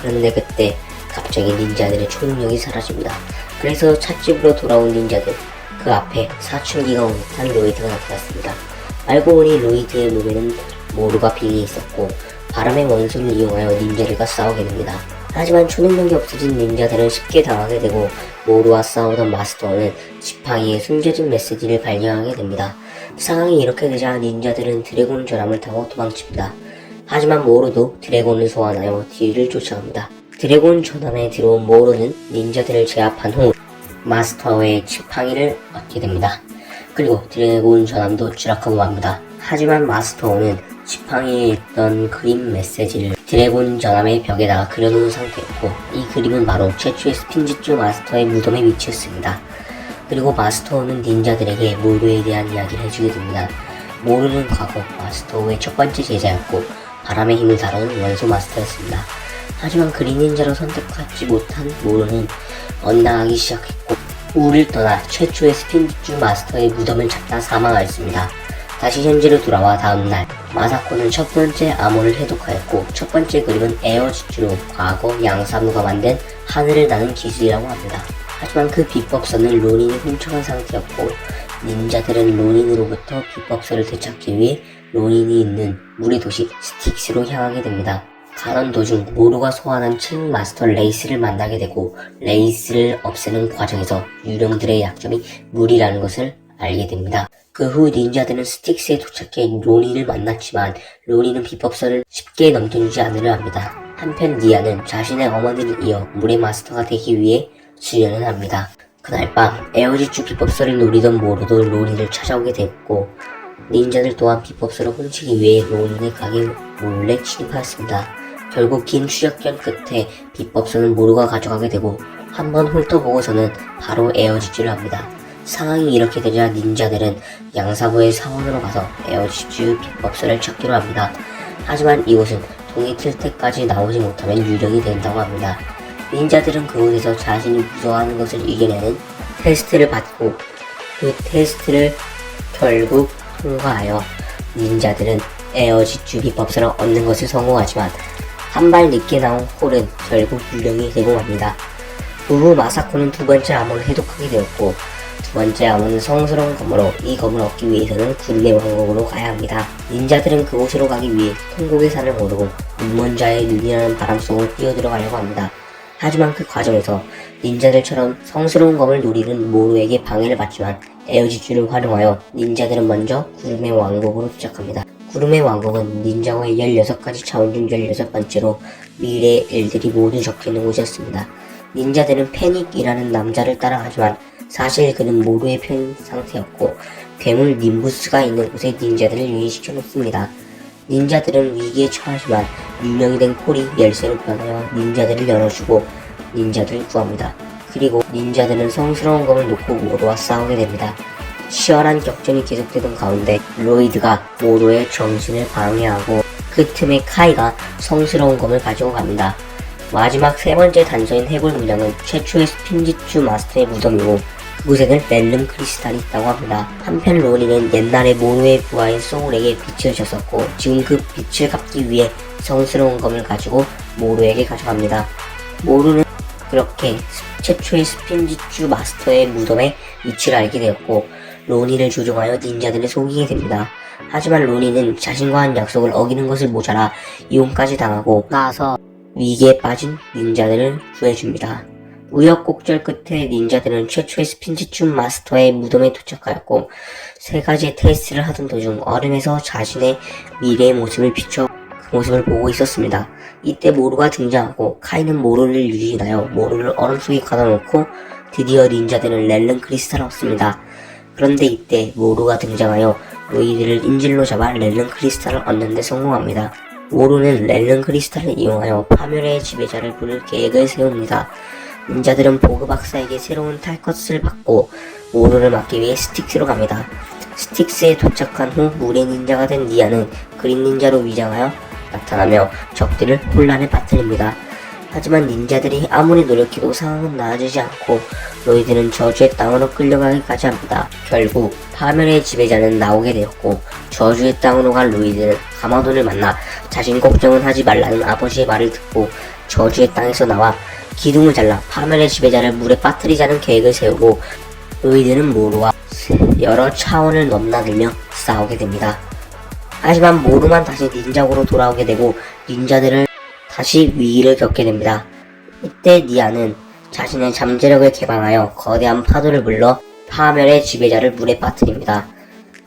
그런데 그때 갑자기 닌자들의 초능력이 사라집니다. 그래서 찻집으로 돌아온 닌자들, 그 앞에 사춘기가 온 듯한 로이드가 나타났습니다. 알고 보니 로이드의 몸에는 모루가 비게 있었고 바람의 원소를 이용하여 닌자들과 싸우게 됩니다. 하지만 초능력이 없어진 닌자들은 쉽게 당하게 되고 모루와 싸우던 마스터는 지팡이에 숨겨진 메시지를 발견하게 됩니다. 상황이 이렇게 되자 닌자들은 드래곤 전함을 타고 도망칩니다. 하지만 모루도 드래곤을 소환하여 뒤를 쫓아갑니다. 드래곤 전함에 들어온 모루는 닌자들을 제압한 후 마스터의 지팡이를 얻게 됩니다. 그리고 드래곤 전함도 추락하고 맙니다. 하지만 마스터는 지팡이에 있던 그림 메시지를 드래곤 전함의 벽에다가 그려놓은 상태였고 이 그림은 바로 최초의 스핀지쭈 마스터의 무덤의 위치였습니다. 그리고 마스터는 닌자들에게 모루에 대한 이야기를 해주게 됩니다. 모루는 과거 마스터의 첫 번째 제자였고 바람의 힘을 다루는 원소 마스터였습니다. 하지만 그린 닌자로 선택하지 못한 모루는 엇나가기 시작했고 우를 떠나 최초의 스핀지쭈 마스터의 무덤을 찾다 사망하였습니다. 다시 현재로 돌아와 다음날 마사코는 첫 번째 암호를 해독하였고 첫 번째 그림은 에어지추로 과거 양사무가 만든 하늘을 나는 기술이라고 합니다. 하지만 그 비법서는 로닌이 훔쳐간 상태였고 닌자들은 로닌으로부터 비법서를 되찾기 위해 로닌이 있는 물의 도시 스틱스로 향하게 됩니다. 가던 도중 모루가 소환한 칭 마스터 레이스를 만나게 되고 레이스를 없애는 과정에서 유령들의 약점이 물이라는 것을 알게 됩니다. 그 후 닌자들은 스틱스에 도착해 로닌을 만났지만 로닌은 비법서를 쉽게 넘겨주지 않으려 합니다. 한편 니아는 자신의 어머니를 이어 물의 마스터가 되기 위해 수련을 합니다. 그날 밤 에어지추 비법서를 노리던 모루도 로닌을 찾아오게 됐고 닌자들 또한 비법서를 훔치기 위해 로닌의 가게에 몰래 침입하였습니다. 결국 긴 추적전 끝에 비법서는 모루가 가져가게 되고 한번 훑어보고서는 바로 에어지추를 합니다. 상황이 이렇게 되자 닌자들은 양사부의 사원으로 가서 에어지추 비법서를 찾기로 합니다. 하지만 이곳은 동이 틀 때까지 나오지 못하면 유령이 된다고 합니다. 닌자들은 그곳에서 자신이 무서워하는 것을 이겨내는 테스트를 받고 그 테스트를 결국 통과하여 닌자들은 에어지추 비법서를 얻는 것을 성공하지만 한 발 늦게 나온 홀은 결국 유령이 되고 맙니다. 그 후 마사코는 두 번째 암호를 해독하게 되었고 두 번째 암호는 성스러운 검으로 이 검을 얻기 위해서는 구름의 왕국으로 가야 합니다. 닌자들은 그곳으로 가기 위해 통곡의 산을 오르고 눈먼자의 눈이라는 바람 속으로 뛰어들어가려고 합니다. 하지만 그 과정에서 닌자들처럼 성스러운 검을 노리는 모루에게 방해를 받지만 에어지추를 활용하여 닌자들은 먼저 구름의 왕국으로 도착합니다. 구름의 왕국은 닌자고의 16가지 차원 중 16번째로 미래의 일들이 모두 적혀있는 곳이었습니다. 닌자들은 패닉이라는 남자를 따라가지만 사실 그는 모루의 편 상태였고 괴물 님부스가 있는 곳에 닌자들을 유인시켜 놓습니다. 닌자들은 위기에 처하지만 유령이 된 콜이 열쇠로 변하여 닌자들을 열어주고 닌자들을 구합니다. 그리고 닌자들은 성스러운 검을 놓고 모루와 싸우게 됩니다. 치열한 격전이 계속되던 가운데 로이드가 모루의 정신을 방해하고 그 틈에 카이가 성스러운 검을 가지고 갑니다. 마지막 세 번째 단서인 해골 문양은 최초의 스핀지추 마스터의 무덤이고 그곳에는 렐름 크리스탈이 있다고 합니다. 한편 로니는 옛날에 모루의 부하인 소울에게 빛을 줬었고 지금 그 빛을 갚기 위해 성스러운 검을 가지고 모루에게 가져갑니다. 모루는 그렇게 최초의 스핀지추 마스터의 무덤의 위치를 알게 되었고 로니를 조종하여 닌자들을 속이게 됩니다. 하지만 로니는 자신과 한 약속을 어기는 것을 모자라 이혼까지 당하고 나서 위기에 빠진 닌자들을 구해줍니다. 우여곡절 끝에 닌자들은 최초의 스핀지추 마스터의 무덤에 도착하였고 세 가지의 테스트를 하던 도중 얼음에서 자신의 미래의 모습을 비춰 그 모습을 보고 있었습니다. 이때 모루가 등장하고 카이는 모루를 유인하여 모루를 얼음 속에 가둬놓고 드디어 닌자들은 렐름 크리스탈을 얻습니다. 그런데 이때 모루가 등장하여 로이드를 인질로 잡아 렐름 크리스탈을 얻는 데 성공합니다. 모로는 렐른 크리스탈을 이용하여 파멸의 지배자를 부를 계획을 세웁니다. 닌자들은 보그 박사에게 새로운 탈것을 받고 모로를 막기 위해 스틱스로 갑니다. 스틱스에 도착한 후 물의 닌자가 된 니아는 그린 닌자로 위장하여 나타나며 적들을 혼란에 빠뜨립니다. 하지만 닌자들이 아무리 노력해도 상황은 나아지지 않고 로이드는 저주의 땅으로 끌려가기까지 합니다. 결국 파멸의 지배자는 나오게 되었고 저주의 땅으로 간 로이드는 가마돈을 만나 자신 걱정은 하지 말라는 아버지의 말을 듣고 저주의 땅에서 나와 기둥을 잘라 파멸의 지배자를 물에 빠뜨리자는 계획을 세우고 로이드는 모로와 여러 차원을 넘나들며 싸우게 됩니다. 하지만 모로만 다시 닌자고로 돌아오게 되고 닌자들을 다시 위기를 겪게 됩니다. 이때 니아는 자신의 잠재력을 개방하여 거대한 파도를 불러 파멸의 지배자를 물에 빠뜨립니다.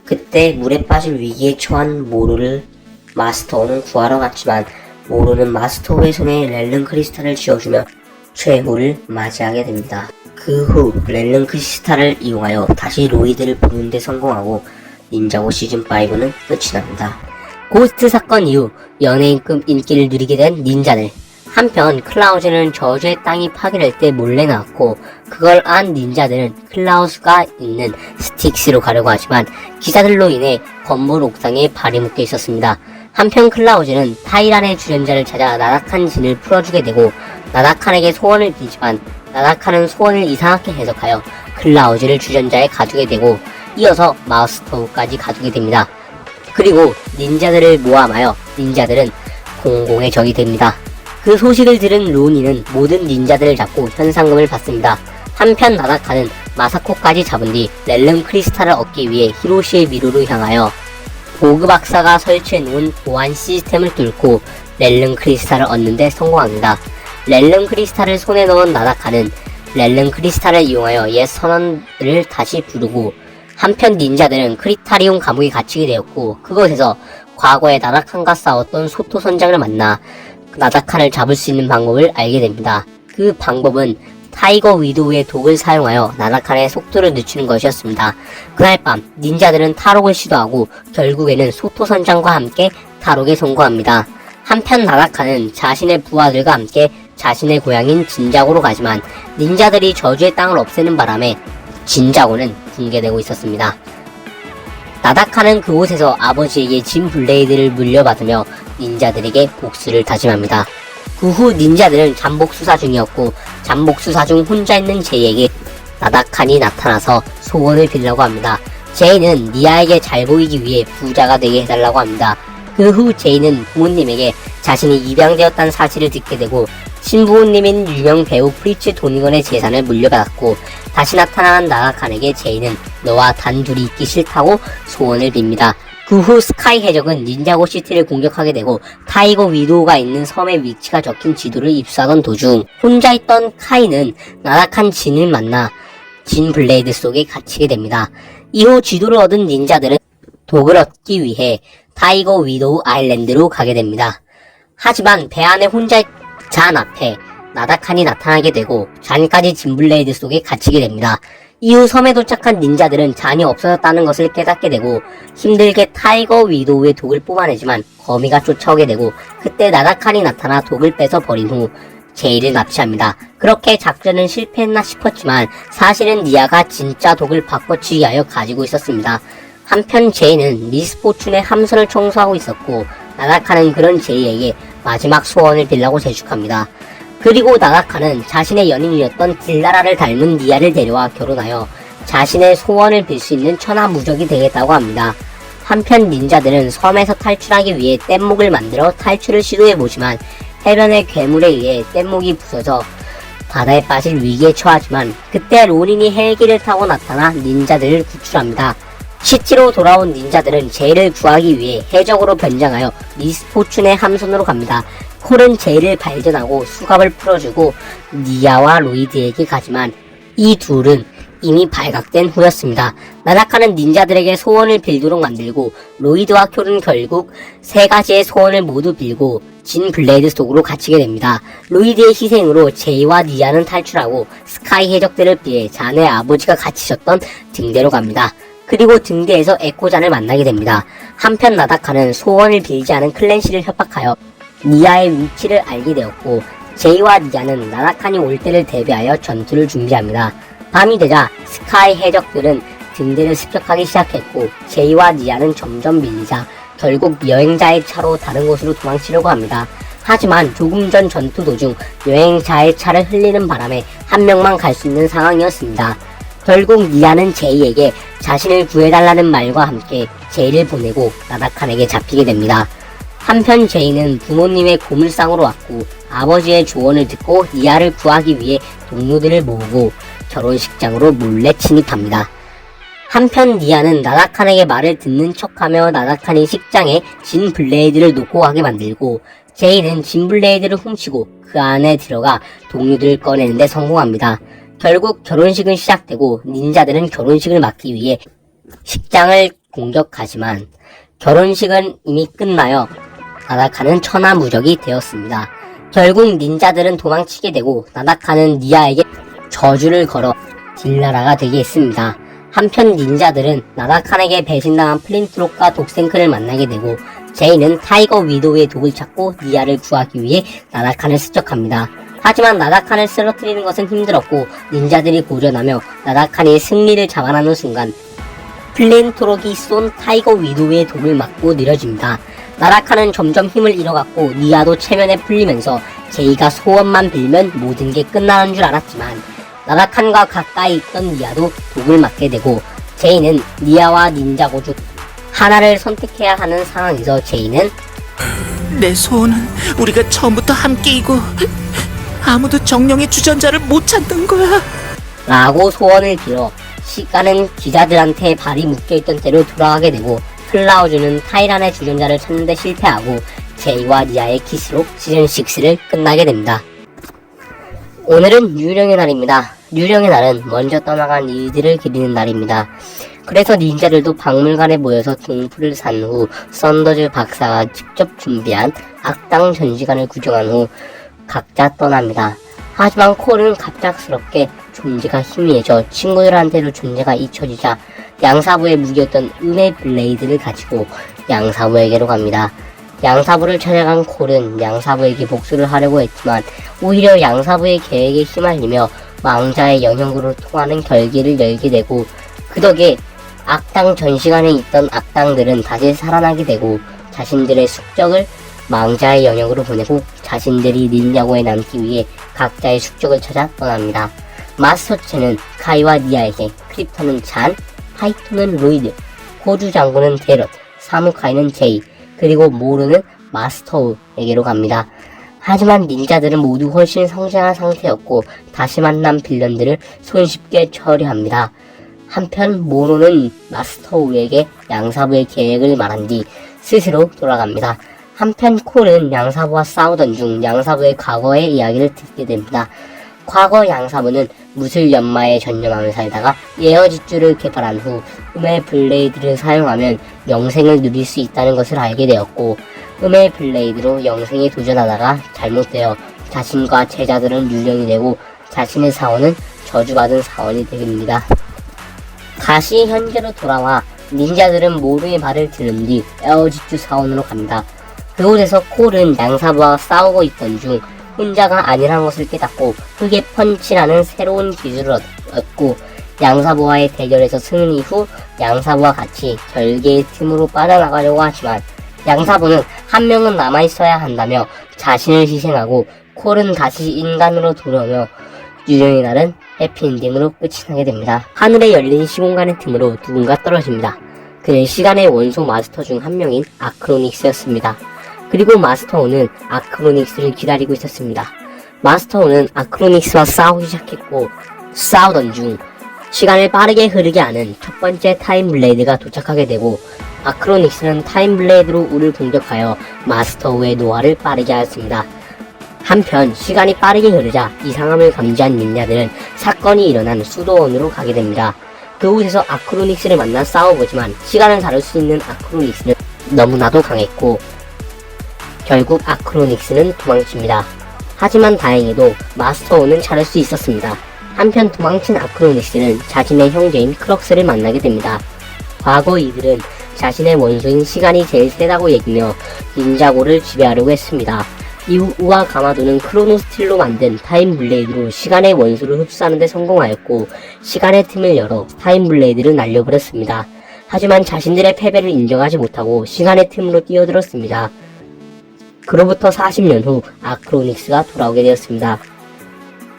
그때 물에 빠질 위기에 처한 모로를 마스터오는 구하러 갔지만 모로는 마스터오의 손에 렐른 크리스탈을 쥐어주며 최후를 맞이하게 됩니다. 그 후 렐른 크리스탈을 이용하여 다시 로이드를 부르는 데 성공하고 닌자고 시즌5는 끝이 납니다. 고스트 사건 이후 연예인급 인기를 누리게 된 닌자들. 한편 클라우즈는 저주의 땅이 파괴될 때 몰래 나왔고 그걸 안 닌자들은 클라우스가 있는 스틱스로 가려고 하지만 기사들로 인해 건물 옥상에 발이 묶여 있었습니다. 한편 클라우즈는 타이란의 주전자를 찾아 나다칸 진을 풀어주게 되고 나다칸에게 소원을 빌지만 나다칸은 소원을 이상하게 해석하여 클라우즈를 주전자에 가두게 되고 이어서 마우스토우까지 가두게 됩니다. 그리고 닌자들을 모함하여 닌자들은 공공의 적이 됩니다. 그 소식을 들은 로니는 모든 닌자들을 잡고 현상금을 받습니다. 한편 나다카는 마사코까지 잡은 뒤 렐름 크리스탈을 얻기 위해 히로시의 미로로 향하여 보그 박사가 설치해놓은 보안 시스템을 뚫고 렐름 크리스탈을 얻는 데 성공합니다. 렐름 크리스탈을 손에 넣은 나다카는 렐름 크리스탈을 이용하여 옛 선언을 다시 부르고 한편 닌자들은 크리타리움 감옥에 갇히게 되었고 그곳에서 과거에 나다칸과 싸웠던 소토 선장을 만나 나다칸을 잡을 수 있는 방법을 알게 됩니다. 그 방법은 타이거 위도우의 독을 사용하여 나다칸의 속도를 늦추는 것이었습니다. 그날 밤 닌자들은 탈옥을 시도하고 결국에는 소토 선장과 함께 탈옥에 성공합니다. 한편 나다칸은 자신의 부하들과 함께 자신의 고향인 진자고로 가지만 닌자들이 저주의 땅을 없애는 바람에 진자고는 붕괴되고 있었습니다. 나다카는 그곳에서 아버지에게 진 블레이드를 물려받으며 닌자들에게 복수를 다짐합니다. 그 후 닌자들은 잠복 수사 중이었고 잠복 수사 중 혼자 있는 제이에게 나다칸이 나타나서 소원을 빌려고 합니다. 제이는 니아에게 잘 보이기 위해 부자가 되게 해달라고 합니다. 그 후 제이는 부모님에게 자신이 입양되었다는 사실을 듣게 되고 신부모님인 유명 배우 프리츠 도니건의 재산을 물려받았고 다시 나타난 나다칸에게 제이는 너와 단둘이 있기 싫다고 소원을 빕니다. 그 후 스카이 해적은 닌자고 시티를 공격하게 되고 타이거 위도우가 있는 섬의 위치가 적힌 지도를 입수하던 도중 혼자 있던 카이는 나다칸 진을 만나 진 블레이드 속에 갇히게 됩니다. 이후 지도를 얻은 닌자들은 독을 얻기 위해 타이거 위도우 아일랜드로 가게 됩니다. 하지만 배 안에 혼자 잔 앞에 나다칸이 나타나게 되고 잔까지 진블레이드 속에 갇히게 됩니다. 이후 섬에 도착한 닌자들은 잔이 없어졌다는 것을 깨닫게 되고 힘들게 타이거 위도우의 독을 뽑아내지만 거미가 쫓아오게 되고 그때 나다칸이 나타나 독을 뺏어 버린 후 제이를 납치합니다. 그렇게 작전은 실패했나 싶었지만 사실은 니아가 진짜 독을 바꿔치기 위하여 가지고 있었습니다. 한편 제이는 미스포춘의 함선을 청소하고 있었고 나다칸은 그런 제이에게 마지막 소원을 빌라고 재촉합니다. 그리고 나다카는 자신의 연인이었던 딜라라를 닮은 니아를 데려와 결혼하여 자신의 소원을 빌 수 있는 천하무적이 되겠다고 합니다. 한편 닌자들은 섬에서 탈출하기 위해 뗏목을 만들어 탈출을 시도해보지만 해변의 괴물에 의해 뗏목이 부서져 바다에 빠질 위기에 처하지만 그때 로닌이 헬기를 타고 나타나 닌자들을 구출합니다. 시티로 돌아온 닌자들은 제이를 구하기 위해 해적으로 변장하여 미스포춘의 함선으로 갑니다. 콜은 제이를 발견하고 수갑을 풀어주고 니아와 로이드에게 가지만 이 둘은 이미 발각된 후였습니다. 나다카는 닌자들에게 소원을 빌도록 만들고 로이드와 콜은 결국 세 가지의 소원을 모두 빌고 진 블레이드 속으로 갇히게 됩니다. 로이드의 희생으로 제이와 니아는 탈출하고 스카이 해적들을 피해 자네 아버지가 갇히셨던 등대로 갑니다. 그리고 등대에서 에코잔을 만나게 됩니다. 한편 나다카는 소원을 빌지 않은 클랜시를 협박하여 니아의 위치를 알게 되었고, 제이와 니아는 나다칸이 올 때를 대비하여 전투를 준비합니다. 밤이 되자 스카이 해적들은 등대를 습격하기 시작했고, 제이와 니아는 점점 밀리자 결국 여행자의 차로 다른 곳으로 도망치려고 합니다. 하지만 조금 전 전투 도중 여행자의 차를 흘리는 바람에 한 명만 갈 수 있는 상황이었습니다. 결국 니아는 제이에게 자신을 구해달라는 말과 함께 제이를 보내고 나다칸에게 잡히게 됩니다. 한편 제이는 부모님의 고물상으로 왔고, 아버지의 조언을 듣고 니아를 구하기 위해 동료들을 모으고 결혼식장으로 몰래 침입합니다. 한편 니아는 나다칸에게 말을 듣는 척하며 나다칸이 식장에 진 블레이드를 놓고 가게 만들고, 제이는 진 블레이드를 훔치고 그 안에 들어가 동료들을 꺼내는데 성공합니다. 결국 결혼식은 시작되고 닌자들은 결혼식을 막기 위해 식장을 공격하지만 결혼식은 이미 끝나여 나다칸은 천하무적이 되었습니다. 결국 닌자들은 도망치게 되고 나다칸은 니아에게 저주를 걸어 딜라라가 되게 했습니다. 한편 닌자들은 나다칸에게 배신당한 플린트록과 독생크를 만나게 되고, 제이는 타이거 위도우의 독을 찾고 니아를 구하기 위해 나다칸을 습격합니다. 하지만 나다칸을 쓰러뜨리는 것은 힘들었고, 닌자들이 고전하며 나다칸이 승리를 잡아나는 순간 플린트록이 쏜 타이거 위도우의 독을 맞고 느려집니다. 나다칸은 점점 힘을 잃어갔고 니아도 체면에 풀리면서 제이가 소원만 빌면 모든 게 끝나는 줄 알았지만, 나다칸과 가까이 있던 니아도 독을 맞게 되고, 제이는 니아와 닌자 고주 하나를 선택해야 하는 상황에서 제이는 내 소원은 우리가 처음부터 함께이고 아무도 정령의 주전자를 못 찾는 거야. 라고 소원을 빌어 시간은 기자들한테 발이 묶여있던 때로 돌아가게 되고, 클라우즈는 타이란의 주전자를 찾는데 실패하고 제이와 니아의 키스로 시즌6를 끝나게 됩니다. 오늘은 유령의 날입니다. 유령의 날은 먼저 떠나간 일들을 기리는 날입니다. 그래서 닌자들도 박물관에 모여서 동풀을 산 후 썬더즈 박사가 직접 준비한 악당 전시관을 구경한 후 각자 떠납니다. 하지만 콜은 갑작스럽게 존재가 희미해져 친구들한테도 존재가 잊혀지자 양사부의 무기였던 은의 블레이드를 가지고 양사부에게로 갑니다. 양사부를 찾아간 콜은 양사부에게 복수를 하려고 했지만 오히려 양사부의 계획에 휘말리며 망자의 영역으로 통하는 결계를 열게 되고, 그 덕에 악당 전시관에 있던 악당들은 다시 살아나게 되고 자신들의 숙적을 망자의 영역으로 보내고 자신들이 닌자고에 남기 위해 각자의 숙적을 찾아 떠납니다. 마스터체는 카이와 니아에게, 크립터는 잔, 파이토는 로이드, 호주 장군은 데럿, 사무카이는 제이, 그리고 모르는 마스터우에게로 갑니다. 하지만 닌자들은 모두 훨씬 성장한 상태였고 다시 만난 빌런들을 손쉽게 처리합니다. 한편 모로는 마스터우에게 양사부의 계획을 말한 뒤 스스로 돌아갑니다. 한편 콜은 양사부와 싸우던 중 양사부의 과거의 이야기를 듣게 됩니다. 과거 양사부는 무술 연마에 전념하며 살다가 예어지주를 개발한 후 음의 블레이드를 사용하면 영생을 누릴 수 있다는 것을 알게 되었고, 음의 블레이드로 영생에 도전하다가 잘못되어 자신과 제자들은 유령이 되고 자신의 사원은 저주받은 사원이 되게 됩니다. 다시 현재로 돌아와 닌자들은 모루의 말을 들은 뒤 에어지주 사원으로 갑니다. 그곳에서 콜은 양사부와 싸우고 있던 중 혼자가 아니라는 것을 깨닫고 흑의 펀치라는 새로운 기술을 얻고, 양사부와의 대결에서 승리 후 양사부와 같이 결계의 틈으로 빠져나가려고 하지만 양사부는 한 명은 남아있어야 한다며 자신을 희생하고, 콜은 다시 인간으로 돌아오며 유령의 날은 해피엔딩으로 끝이 나게 됩니다. 하늘에 열린 시공간의 틈으로 누군가 떨어집니다. 그는 시간의 원소 마스터 중 한 명인 아크로닉스였습니다. 그리고 마스터오는 아크로닉스를 기다리고 있었습니다. 마스터오는 아크로닉스와 싸우기 시작했고, 싸우던 중 시간을 빠르게 흐르게 하는 첫 번째 타임블레이드가 도착하게 되고, 아크로닉스는 타임블레이드로 우를 공격하여 마스터오의 노화를 빠르게 하였습니다. 한편 시간이 빠르게 흐르자 이상함을 감지한 닌자들은 사건이 일어난 수도원으로 가게 됩니다. 그곳에서 아크로닉스를 만나 싸워보지만 시간을 다룰 수 있는 아크로닉스는 너무나도 강했고 결국 아크로닉스는 도망칩니다. 하지만 다행히도 마스터오는 찾을 수 있었습니다. 한편 도망친 아크로닉스는 자신의 형제인 크럭스를 만나게 됩니다. 과거 이들은 자신의 원수인 시간이 제일 세다고 여기며 닌자고를 지배하려고 했습니다. 이후 우와 가마도는 크로노스틸로 만든 타임블레이드로 시간의 원수를 흡수하는 데 성공하였고 시간의 틈을 열어 타임블레이드를 날려버렸습니다. 하지만 자신들의 패배를 인정하지 못하고 시간의 틈으로 뛰어들었습니다. 그로부터 40년 후 아크로닉스가 돌아오게 되었습니다.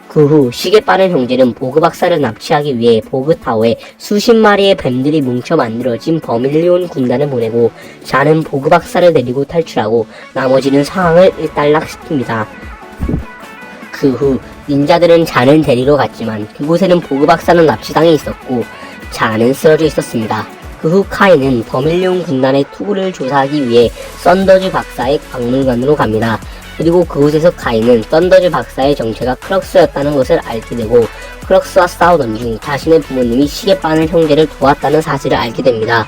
그 후 시계 빠른 형제는 보그 박사를 납치하기 위해 보그타워에 수십 마리의 뱀들이 뭉쳐 만들어진 버밀리온 군단을 보내고 자는 보그 박사를 데리고 탈출하고 나머지는 상황을 일단락시킵니다. 그 후 닌자들은 잔을 데리러 갔지만 그곳에는 보그 박사는 납치당해 있었고 잔은 쓰러져 있었습니다. 그 후 카이는 버밀리온 군단의 투구를 조사하기 위해 썬더즈 박사의 박물관으로 갑니다. 그리고 그곳에서 카이는 썬더즈 박사의 정체가 크럭스였다는 것을 알게 되고 크럭스와 싸우던 중 자신의 부모님이 시계바늘 형제를 도왔다는 사실을 알게 됩니다.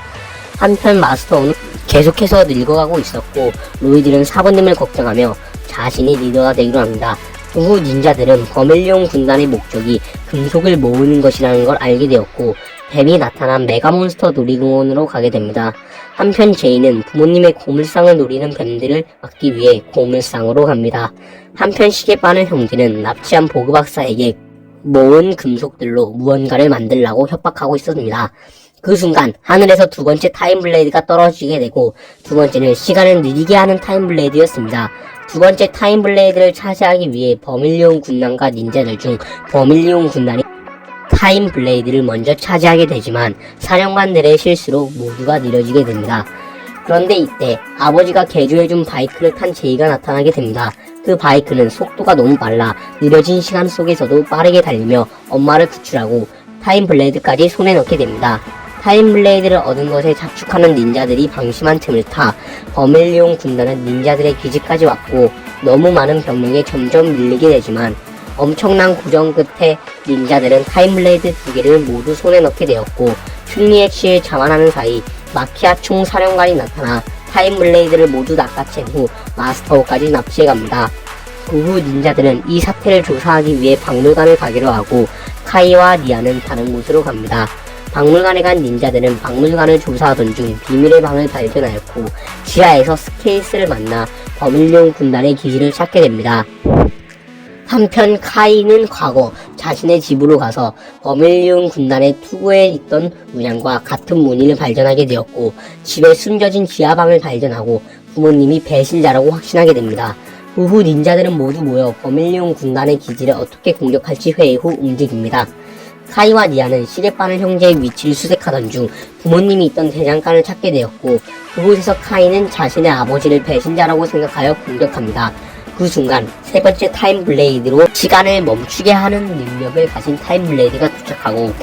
한편 마스터는 계속해서 늙어가고 있었고 로이드는 사부님을 걱정하며 자신이 리더가 되기로 합니다. 그 후 닌자들은 버밀리온 군단의 목적이 금속을 모으는 것이라는 걸 알게 되었고 뱀이 나타난 메가몬스터 놀이공원으로 가게 됩니다. 한편 제이는 부모님의 고물상을 노리는 뱀들을 막기 위해 고물상으로 갑니다. 한편 시계바늘 형제는 납치한 보그 박사에게 모은 금속들로 무언가를 만들라고 협박하고 있었습니다. 그 순간 하늘에서 두 번째 타임블레이드가 떨어지게 되고 두 번째는 시간을 느리게 하는 타임블레이드였습니다. 두 번째 타임블레이드를 차지하기 위해 버밀리온 군단과 닌자들 중 버밀리온 군단이 타임블레이드를 먼저 차지하게 되지만 사령관들의 실수로 모두가 느려지게 됩니다. 그런데 이때 아버지가 개조해준 바이크를 탄 제이가 나타나게 됩니다. 그 바이크는 속도가 너무 빨라 느려진 시간 속에서도 빠르게 달리며 엄마를 구출하고 타임블레이드까지 손에 넣게 됩니다. 타임블레이드를 얻은 것에 자축하는 닌자들이 방심한 틈을 타 버밀리온 군단은 닌자들의 기지까지 왔고 너무 많은 병력에 점점 밀리게 되지만 엄청난 구정 끝에 닌자들은 타임블레이드 두 개를 모두 손에 넣게 되었고 승리에 취해 자만하는 사이 마키아 총사령관이 나타나 타임블레이드를 모두 낚아챈 후 마스터호까지 납치해갑니다. 그 후 닌자들은 이 사태를 조사하기 위해 박물관을 가기로 하고 카이와 니아는 다른 곳으로 갑니다. 박물관에 간 닌자들은 박물관을 조사하던 중 비밀의 방을 발견하였고 지하에서 스케이스를 만나 버밀리온 군단의 기지를 찾게 됩니다. 한편 카이는 과거 자신의 집으로 가서 버밀리온 군단의 투구에 있던 문양과 같은 무늬를 발견하게 되었고 집에 숨겨진 지하방을 발견하고 부모님이 배신자라고 확신하게 됩니다. 그 후 닌자들은 모두 모여 버밀리온 군단의 기지를 어떻게 공격할지 회의 후 움직입니다. 카이와 니아는 시계바늘 형제의 위치를 수색하던 중 부모님이 있던 대장간을 찾게 되었고 그곳에서 카이는 자신의 아버지를 배신자라고 생각하여 공격합니다. 그 순간 세 번째 타임블레이드로 시간을 멈추게 하는 능력을 가진 타임블레이드가 도착하고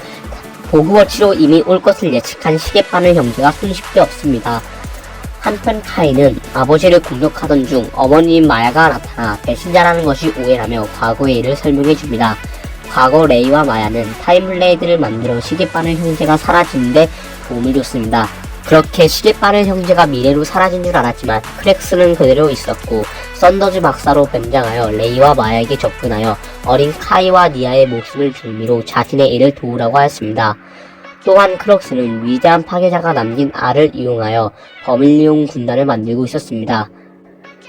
보그워치로 이미 올 것을 예측한 시계바늘 형제가 손쉽게 없습니다. 한편 카이는 아버지를 공격하던 중 어머니인 마야가 나타나 배신자라는 것이 오해라며 과거의 일을 설명해줍니다. 과거 레이와 마야는 타임블레이드를 만들어 시계바늘 형제가 사라지는데 도움을 줬습니다. 그렇게 시계바늘 형제가 미래로 사라진 줄 알았지만 크렉스는 그대로 있었고 썬더즈 박사로 변장하여 레이와 마야에게 접근하여 어린 카이와 니아의 목숨을 빌미로 자신의 일을 도우라고 하였습니다. 또한 크럭스는 위대한 파괴자가 남긴 알을 이용하여 버밀리온 군단을 만들고 있었습니다.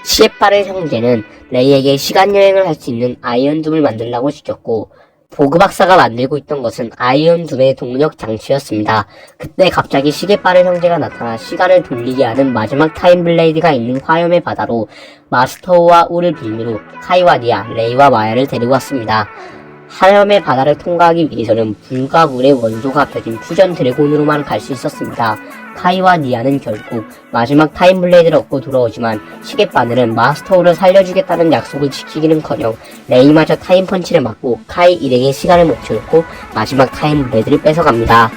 시계바늘 형제는 레이에게 시간여행을 할 수 있는 아이언둠을 만들라고 시켰고 보그 박사가 만들고 있던 것은 아이언둠의 동력 장치였습니다. 그때 갑자기 시계바늘 형제가 나타나 시간을 돌리게 하는 마지막 타임블레이드가 있는 화염의 바다로 마스터와 우를 빌미로 카이와 니아, 레이와 마야를 데리고 왔습니다. 화염의 바다를 통과하기 위해서는 불과 물의 원소가 합쳐진 퓨전 드래곤으로만 갈 수 있었습니다. 카이와 니아는 결국 마지막 타임블레이드를 얻고 돌아오지만 시계바늘은 마스터우를 살려주겠다는 약속을 지키기는커녕 레이마저 타임펀치를 맞고 카이 일행의 시간을 멈춰놓고 마지막 타임블레이드를 뺏어갑니다.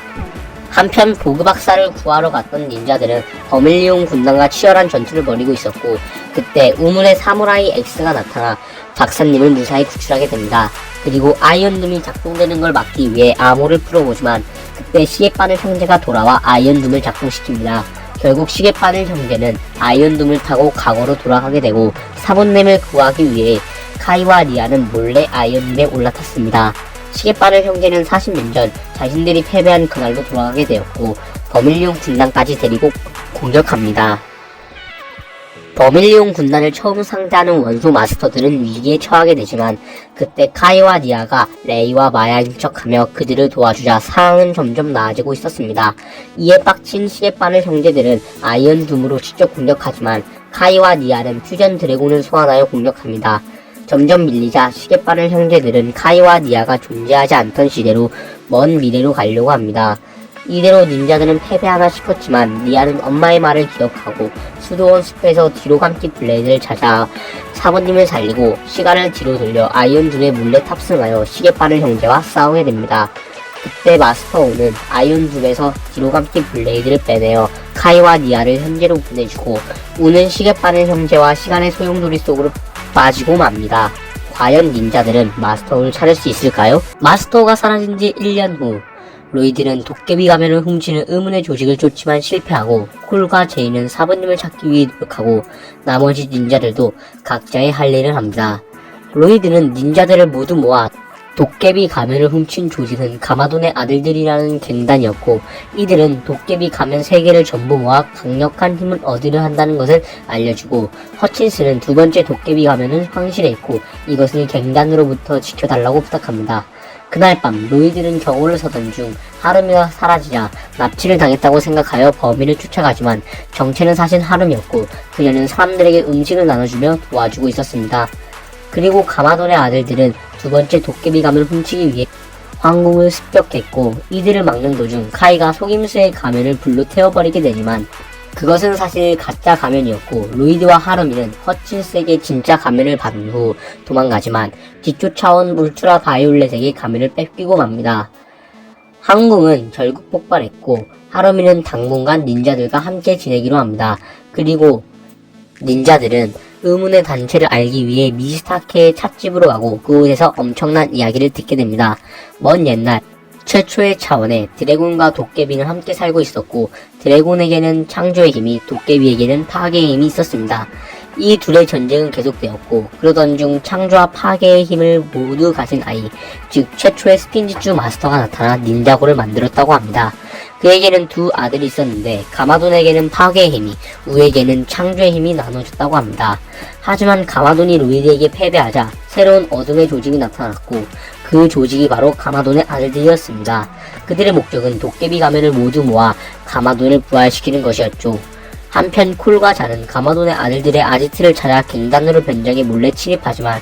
한편 보그 박사를 구하러 갔던 닌자들은 버밀리온 군단과 치열한 전투를 벌이고 있었고 그때 우물의 사무라이 X가 나타나 박사님을 무사히 구출하게 됩니다. 그리고 아이언둠이 작동되는 걸 막기 위해 암호를 풀어보지만 그때 시계바늘 형제가 돌아와 아이언둠을 작동시킵니다. 결국 시계바늘 형제는 아이언둠을 타고 과거로 돌아가게 되고 사본님을 구하기 위해 카이와 리아는 몰래 아이언둠에 올라탔습니다. 시계바늘 형제는 40년 전 자신들이 패배한 그날로 돌아가게 되었고 버밀리온 군단까지 데리고 공격합니다. 버밀리온 군단을 처음 상대하는 원소 마스터들은 위기에 처하게 되지만 그때 카이와 니아가 레이와 마야인 척하며 그들을 도와주자 상황은 점점 나아지고 있었습니다. 이에 빡친 시계바늘 형제들은 아이언 둠으로 직접 공격하지만 카이와 니아는 퓨전 드래곤을 소환하여 공격합니다. 점점 밀리자 시계바늘 형제들은 카이와 니아가 존재하지 않던 시대로 먼 미래로 가려고 합니다. 이대로 닌자들은 패배하나 싶었지만 니아는 엄마의 말을 기억하고 수도원 숲에서 뒤로 감기 블레이드를 찾아 사부님을 살리고 시간을 뒤로 돌려 아이언둠에 몰래 탑승하여 시계바늘 형제와 싸우게 됩니다. 그때 마스터5는 아이언둠에서 뒤로 감기 블레이드를 빼내어 카이와 니아를 현재로 보내주고 우는 시계바늘 형제와 시간의 소용돌이 속으로 빠지고 맙니다. 과연 닌자들은 마스터5를 찾을 수 있을까요? 마스터5가 사라진 지 1년 후 로이드는 도깨비 가면을 훔치는 의문의 조직을 쫓지만 실패하고 콜과 제이는 사부님을 찾기 위해 노력하고 나머지 닌자들도 각자의 할 일을 합니다. 로이드는 닌자들을 모두 모아 도깨비 가면을 훔친 조직은 가마돈의 아들들이라는 갱단이었고 이들은 도깨비 가면 3개를 전부 모아 강력한 힘을 얻으려 한다는 것을 알려주고 허친스는 두 번째 도깨비 가면을 황실에 있고 이것을 갱단으로부터 지켜달라고 부탁합니다. 그날 밤 로이드는 경호를 서던 중 하름이가 사라지자 납치를 당했다고 생각하여 범인을 쫓아가지만 정체는 사실 하름이었고 그녀는 사람들에게 음식을 나눠주며 도와주고 있었습니다. 그리고 가마돈의 아들들은 두 번째 도깨비 가면을 훔치기 위해 황궁을 습격했고 이들을 막는 도중 카이가 속임수의 가면을 불로 태워버리게 되지만 그것은 사실 가짜 가면이었고 로이드와 하루미는 허친스에게 진짜 가면을 받은 후 도망가지만 뒤쫓아온 울트라 바이올렛에게 가면을 뺏기고 맙니다. 항공은 결국 폭발했고 하루미는 당분간 닌자들과 함께 지내기로 합니다. 그리고 닌자들은 의문의 단체를 알기 위해 미스타케의 찻집으로 가고 그곳에서 엄청난 이야기를 듣게 됩니다. 먼 옛날 최초의 차원에 드래곤과 도깨비는 함께 살고 있었고 드래곤에게는 창조의 힘이 도깨비에게는 파괴의 힘이 있었습니다. 이 둘의 전쟁은 계속되었고 그러던 중 창조와 파괴의 힘을 모두 가진 아이 즉 최초의 스킨지주 마스터가 나타나 닌자고를 만들었다고 합니다. 그에게는 두 아들이 있었는데 가마돈에게는 파괴의 힘이 우에게는 창조의 힘이 나눠졌다고 합니다. 하지만 가마돈이 로이드에게 패배하자 새로운 어둠의 조직이 나타났고 그 조직이 바로 가마돈의 아들들이었습니다. 그들의 목적은 도깨비 가면을 모두 모아 가마돈을 부활시키는 것이었죠. 한편 콜과 자는 가마돈의 아들들의 아지트를 찾아 갱단으로 변장해 몰래 침입하지만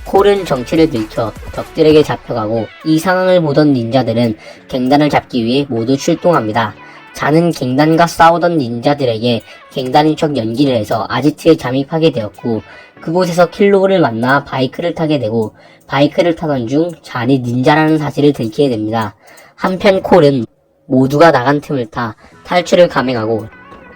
콜은 정체를 들켜 적들에게 잡혀가고 이 상황을 보던 닌자들은 갱단을 잡기 위해 모두 출동합니다. 자는 갱단과 싸우던 닌자들에게 갱단인 척 연기를 해서 아지트에 잠입하게 되었고 그곳에서 킬로그를 만나 바이크를 타게 되고 바이크를 타던 중 잔이 닌자라는 사실을 들키게 됩니다. 한편 콜은 모두가 나간 틈을 타 탈출을 감행하고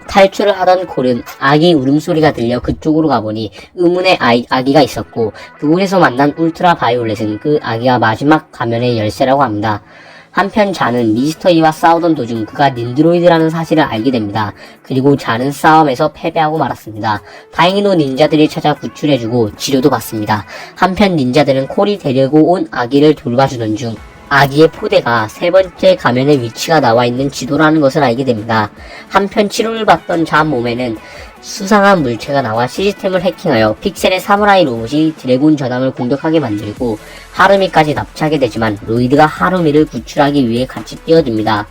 탈출을 하던 콜은 아기 울음소리가 들려 그쪽으로 가보니 의문의 아기가 있었고 그곳에서 만난 울트라 바이올렛은 그 아기가 마지막 가면의 열쇠라고 합니다. 한편 자는 미스터 이와 싸우던 도중 그가 닌드로이드라는 사실을 알게 됩니다. 그리고 자는 싸움에서 패배하고 말았습니다. 다행히도 닌자들이 찾아 구출해주고 치료도 받습니다. 한편 닌자들은 콜이 데리고 온 아기를 돌봐주던 중 아기의 포대가 세 번째 가면의 위치가 나와있는 지도라는 것을 알게 됩니다. 한편 치료를 받던 자 몸에는 수상한 물체가 나와 시스템을 해킹하여 픽셀의 사무라이 로봇이 드래곤 전함을 공격하게 만들고 하루미까지 납치하게 되지만 로이드가 하루미를 구출하기 위해 같이 뛰어듭니다.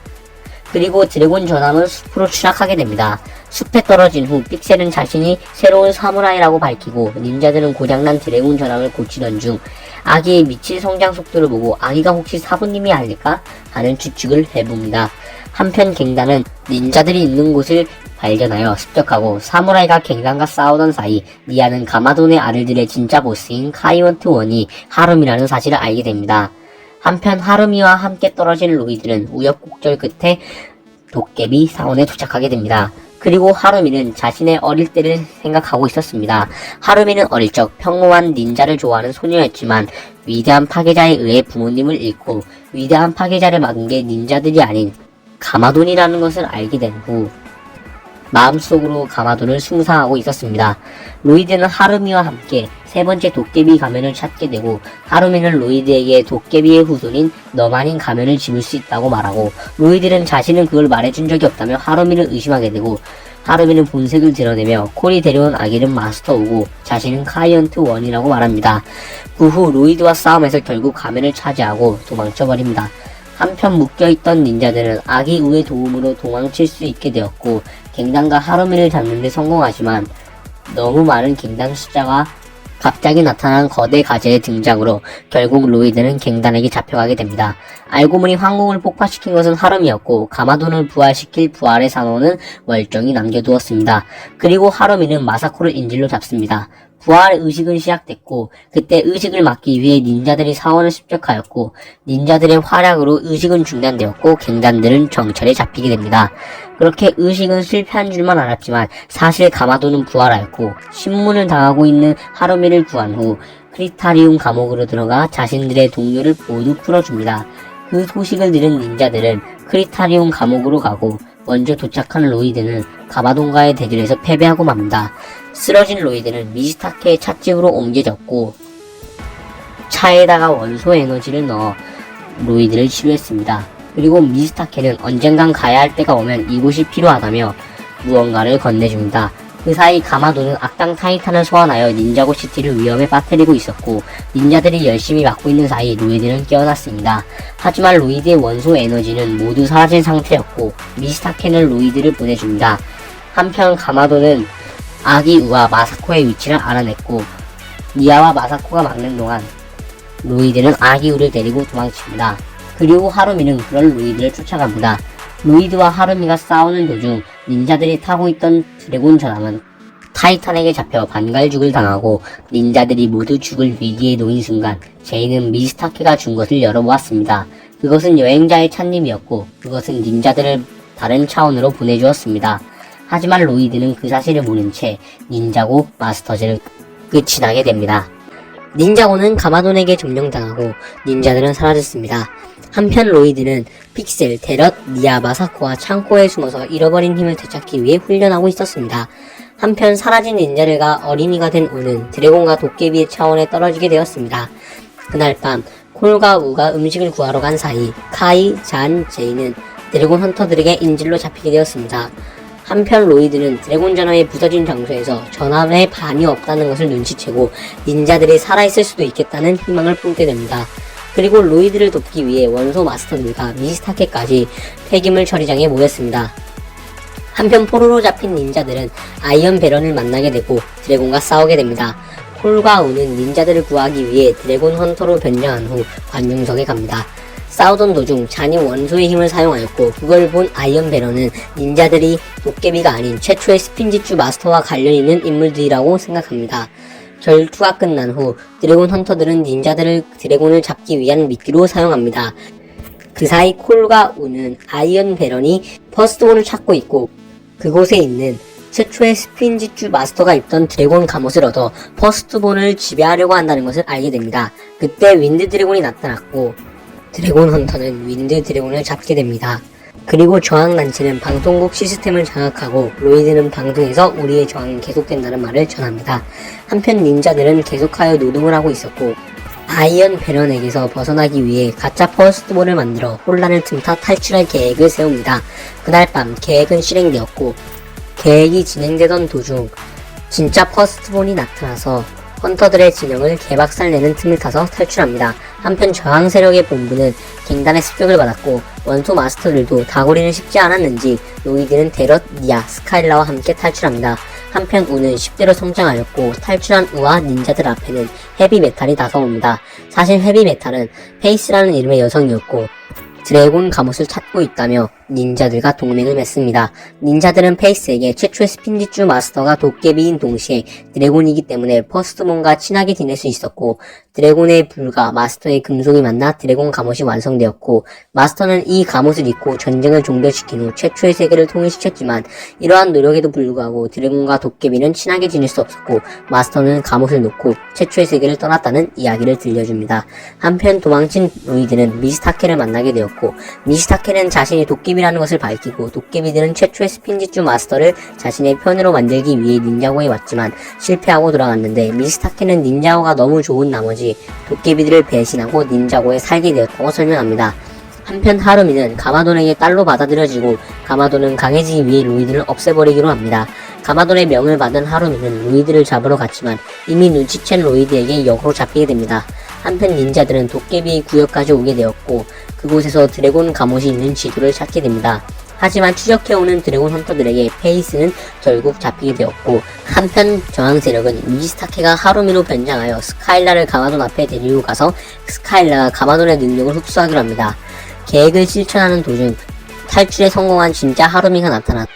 그리고 드래곤 전함은 숲으로 추락하게 됩니다. 숲에 떨어진 후 픽셀은 자신이 새로운 사무라이라고 밝히고 닌자들은 고장난 드래곤 전함을 고치던 중 아기의 미친 성장 속도를 보고 아기가 혹시 사부님이 아닐까 하는 추측을 해봅니다. 한편 갱단은 닌자들이 있는 곳을 발견하여 습격하고 사무라이가 갱단과 싸우던 사이 니아는 가마돈의 아들들의 진짜 보스인 카이원트 원이 하름이라는 사실을 알게 됩니다. 한편 하름이와 함께 떨어진 로이드는 우여곡절 끝에 도깨비 사원에 도착하게 됩니다. 그리고 하루미는 자신의 어릴 때를 생각하고 있었습니다. 하루미는 어릴 적 평범한 닌자를 좋아하는 소녀였지만 위대한 파괴자에 의해 부모님을 잃고 위대한 파괴자를 막은 게 닌자들이 아닌 가마돈이라는 것을 알게 된 후 마음속으로 가마도를 숭상하고 있었습니다. 로이드는 하루미와 함께 세 번째 도깨비 가면을 찾게 되고, 하루미는 로이드에게 도깨비의 후손인 너만인 가면을 집을 수 있다고 말하고, 로이드는 자신은 그걸 말해준 적이 없다며 하루미를 의심하게 되고, 하루미는 본색을 드러내며 콜이 데려온 아기는 마스터우고 자신은 카이언트 1이라고 말합니다. 그 후 로이드와 싸움에서 결국 가면을 차지하고 도망쳐버립니다. 한편 묶여있던 닌자들은 아기 우의 도움으로 도망칠 수 있게 되었고, 갱단과 하루미를 잡는 데 성공하지만 너무 많은 갱단 숫자가 갑자기 나타난 거대 가재의 등장으로 결국 로이드는 갱단에게 잡혀가게 됩니다. 알고 보니 황궁을 폭파시킨 것은 하루미였고, 가마돈을 부활시킬 부활의 산호는 멀쩡히 남겨두었습니다. 그리고 하루미는 마사코를 인질로 잡습니다. 부활 의식은 시작됐고, 그때 의식을 막기 위해 닌자들이 사원을 습격하였고, 닌자들의 활약으로 의식은 중단되었고, 갱단들은 정찰에 잡히게 됩니다. 그렇게 의식은 실패한 줄만 알았지만 사실 가마도는 부활하였고, 신문을 당하고 있는 하루미를 구한 후 크리타리움 감옥으로 들어가 자신들의 동료를 모두 풀어줍니다. 그 소식을 들은 닌자들은 크리타리움 감옥으로 가고, 먼저 도착한 로이드는 가마돈과의 대결에서 패배하고 맙니다. 쓰러진 로이드는 미스타케의 찻집으로 옮겨졌고, 차에다가 원소 에너지를 넣어 로이드를 치료했습니다. 그리고 미스타케는 언젠간 가야 할 때가 오면 이곳이 필요하다며 무언가를 건네줍니다. 그 사이 가마도는 악당 타이탄을 소환하여 닌자고 시티를 위험에 빠뜨리고 있었고, 닌자들이 열심히 막고 있는 사이 로이드는 깨어났습니다. 하지만 로이드의 원소 에너지는 모두 사라진 상태였고, 미스타케는 로이드를 보내줍니다. 한편 가마도는 아기 우와 마사코의 위치를 알아냈고, 니아와 마사코가 막는 동안 로이드는 아기 우를 데리고 도망칩니다. 그리고 하루미는 그럴 로이드를 쫓아갑니다. 로이드와 하루미가 싸우는 도중 닌자들이 타고 있던 드래곤 전함은 타이탄에게 잡혀 반갈죽을 당하고, 닌자들이 모두 죽을 위기에 놓인 순간 제이는 미스타케가 준 것을 열어보았습니다. 그것은 여행자의 찻님이었고, 그것은 닌자들을 다른 차원으로 보내주었습니다. 하지만 로이드는 그 사실을 모른 채 닌자고 마스터즈를 끝이 나게 됩니다. 닌자고는 가마돈에게 점령당하고 닌자들은 사라졌습니다. 한편 로이드는 픽셀, 데럿, 니아, 마사코와 창고에 숨어서 잃어버린 힘을 되찾기 위해 훈련하고 있었습니다. 한편 사라진 닌자들과 어린이가 된 우는 드래곤과 도깨비의 차원에 떨어지게 되었습니다. 그날 밤 콜과 우가 음식을 구하러 간 사이 카이, 잔, 제이는 드래곤 헌터들에게 인질로 잡히게 되었습니다. 한편 로이드는 드래곤 전함이 부서진 장소에서 전함에 반이 없다는 것을 눈치채고 닌자들이 살아있을 수도 있겠다는 희망을 품게 됩니다. 그리고 로이드를 돕기 위해 원소 마스터들과 미스타케까지 폐기물 처리장에 모였습니다. 한편 포로로 잡힌 닌자들은 아이언 베런을 만나게 되고 드래곤과 싸우게 됩니다. 콜과 우는 닌자들을 구하기 위해 드래곤 헌터로 변장한 후 관중석에 갑니다. 싸우던 도중 잔이 원소의 힘을 사용하였고, 그걸 본 아이언 베런은 닌자들이 도깨비가 아닌 최초의 스핀지주 마스터와 관련 있는 인물들이라고 생각합니다. 전투가 끝난 후 드래곤 헌터들은 닌자들을 드래곤을 잡기 위한 미끼로 사용합니다. 그 사이 콜과 우는 아이언 베런이 퍼스트본을 찾고 있고, 그곳에 있는 최초의 스핀지주 마스터가 입던 드래곤 갑옷을 얻어 퍼스트본을 지배하려고 한다는 것을 알게 됩니다. 그때 윈드 드래곤이 나타났고, 드래곤 헌터는 윈드 드래곤을 잡게 됩니다. 그리고 저항단체는 방송국 시스템을 장악하고, 로이드는 방송에서 우리의 저항은 계속된다는 말을 전합니다. 한편 닌자들은 계속하여 노동을 하고 있었고, 아이언 베런에게서 벗어나기 위해 가짜 퍼스트본을 만들어 혼란을 틈타 탈출할 계획을 세웁니다. 그날 밤 계획은 실행되었고, 계획이 진행되던 도중 진짜 퍼스트본이 나타나서 헌터들의 진영을 개박살내는 틈을 타서 탈출합니다. 한편 저항 세력의 본부는 갱단의 습격을 받았고, 원소 마스터들도 다구리는 쉽지 않았는지 로이드는 데럿, 니아, 스카일라와 함께 탈출합니다. 한편 우는 10대로 성장하였고, 탈출한 우와 닌자들 앞에는 헤비메탈이 다가옵니다. 사실 헤비메탈은 페이스라는 이름의 여성이었고, 드래곤 갑옷을 찾고 있다며 닌자들과 동맹을 맺습니다. 닌자들은 페이스에게 최초의 스핀지주 마스터가 도깨비인 동시에 드래곤이기 때문에 퍼스트몬과 친하게 지낼 수 있었고, 드래곤의 불과 마스터의 금속이 만나 드래곤 갑옷이 완성되었고, 마스터는 이 갑옷을 입고 전쟁을 종결시킨 후 최초의 세계를 통일시켰지만, 이러한 노력에도 불구하고 드래곤과 도깨비는 친하게 지낼 수 없었고, 마스터는 갑옷을 놓고 최초의 세계를 떠났다는 이야기를 들려줍니다. 한편 도망친 로이드는 미스타케를 만나게 되었고, 미스타케는 자신이 도깨비 도깨비라는 것을 밝히고 도깨비들은 최초의 스핀지추 마스터를 자신의 편으로 만들기 위해 닌자고에 왔지만 실패하고 돌아갔는데 미스타케는 닌자고가 너무 좋은 나머지 도깨비들을 배신하고 닌자고에 살게 되었다고 설명합니다. 한편 하루미는 가마돈에게 딸로 받아들여지고 가마돈은 강해지기 위해 로이드를 없애버리기로 합니다. 가마돈의 명을 받은 하루미는 로이드를 잡으러 갔지만 이미 눈치챈 로이드에게 역으로 잡히게 됩니다. 한편 닌자들은 도깨비 구역까지 오게 되었고 그곳에서 드래곤 갑옷이 있는 지도를 찾게 됩니다. 하지만 추적해오는 드래곤 헌터들에게 페이스는 결국 잡히게 되었고 한편 저항 세력은 미스타케가 하루미로 변장하여 스카일라를 가마돈 앞에 데리고 가서 스카일라가 가마돈의 능력을 흡수하기로 합니다. 계획을 실천하는 도중 탈출에 성공한 진짜 하루미가 나타나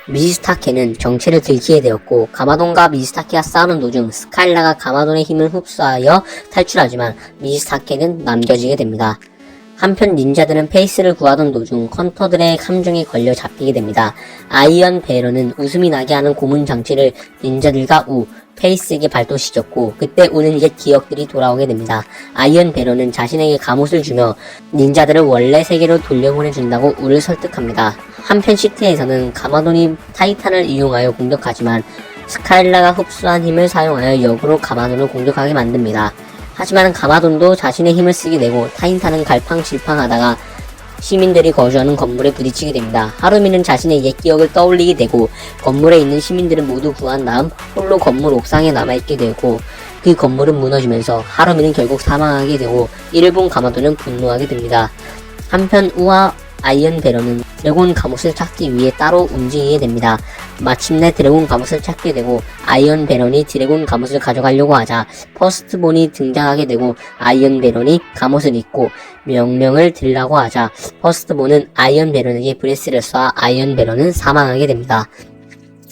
미스타케는 정체를 들키게 되었고 가마돈과 미스타케가 싸우는 도중 스카일라가 가마돈의 힘을 흡수하여 탈출하지만 미스타케는 남겨지게 됩니다. 한편 닌자들은 페이스를 구하던 도중 헌터들의 함정에 걸려 잡히게 됩니다. 아이언 베러는 웃음이 나게 하는 고문 장치를 닌자들과 페이스에게 발도시켰고 그때 우는 옛 기억들이 돌아오게 됩니다. 아이언 베러는 자신에게 갑옷을 주며 닌자들을 원래 세계로 돌려보내준다고 우를 설득합니다. 한편 시트에서는 가마돈이 타이탄을 이용하여 공격하지만 스카일라가 흡수한 힘을 사용하여 역으로 가마돈을 공격하게 만듭니다. 하지만 가마돈도 자신의 힘을 쓰게 되고 타이탄은 갈팡질팡하다가 시민들이 거주하는 건물에 부딪히게 됩니다. 하루미는 자신의 옛 기억을 떠올리게 되고 건물에 있는 시민들을 모두 구한 다음 홀로 건물 옥상에 남아있게 되고 그 건물은 무너지면서 하루미는 결국 사망하게 되고 이를 본 가마돈은 분노하게 됩니다. 한편 우와 아이언 베러는 드래곤 갑옷을 찾기 위해 따로 움직이게 됩니다. 마침내 드래곤 갑옷을 찾게 되고 아이언 베런이 드래곤 갑옷을 가져가려고 하자 퍼스트본이 등장하게 되고 아이언 베런이 갑옷을 입고 명령을 들라고 하자 퍼스트본은 아이언 베런에게 브레스를 쏴 아이언 베런은 사망하게 됩니다.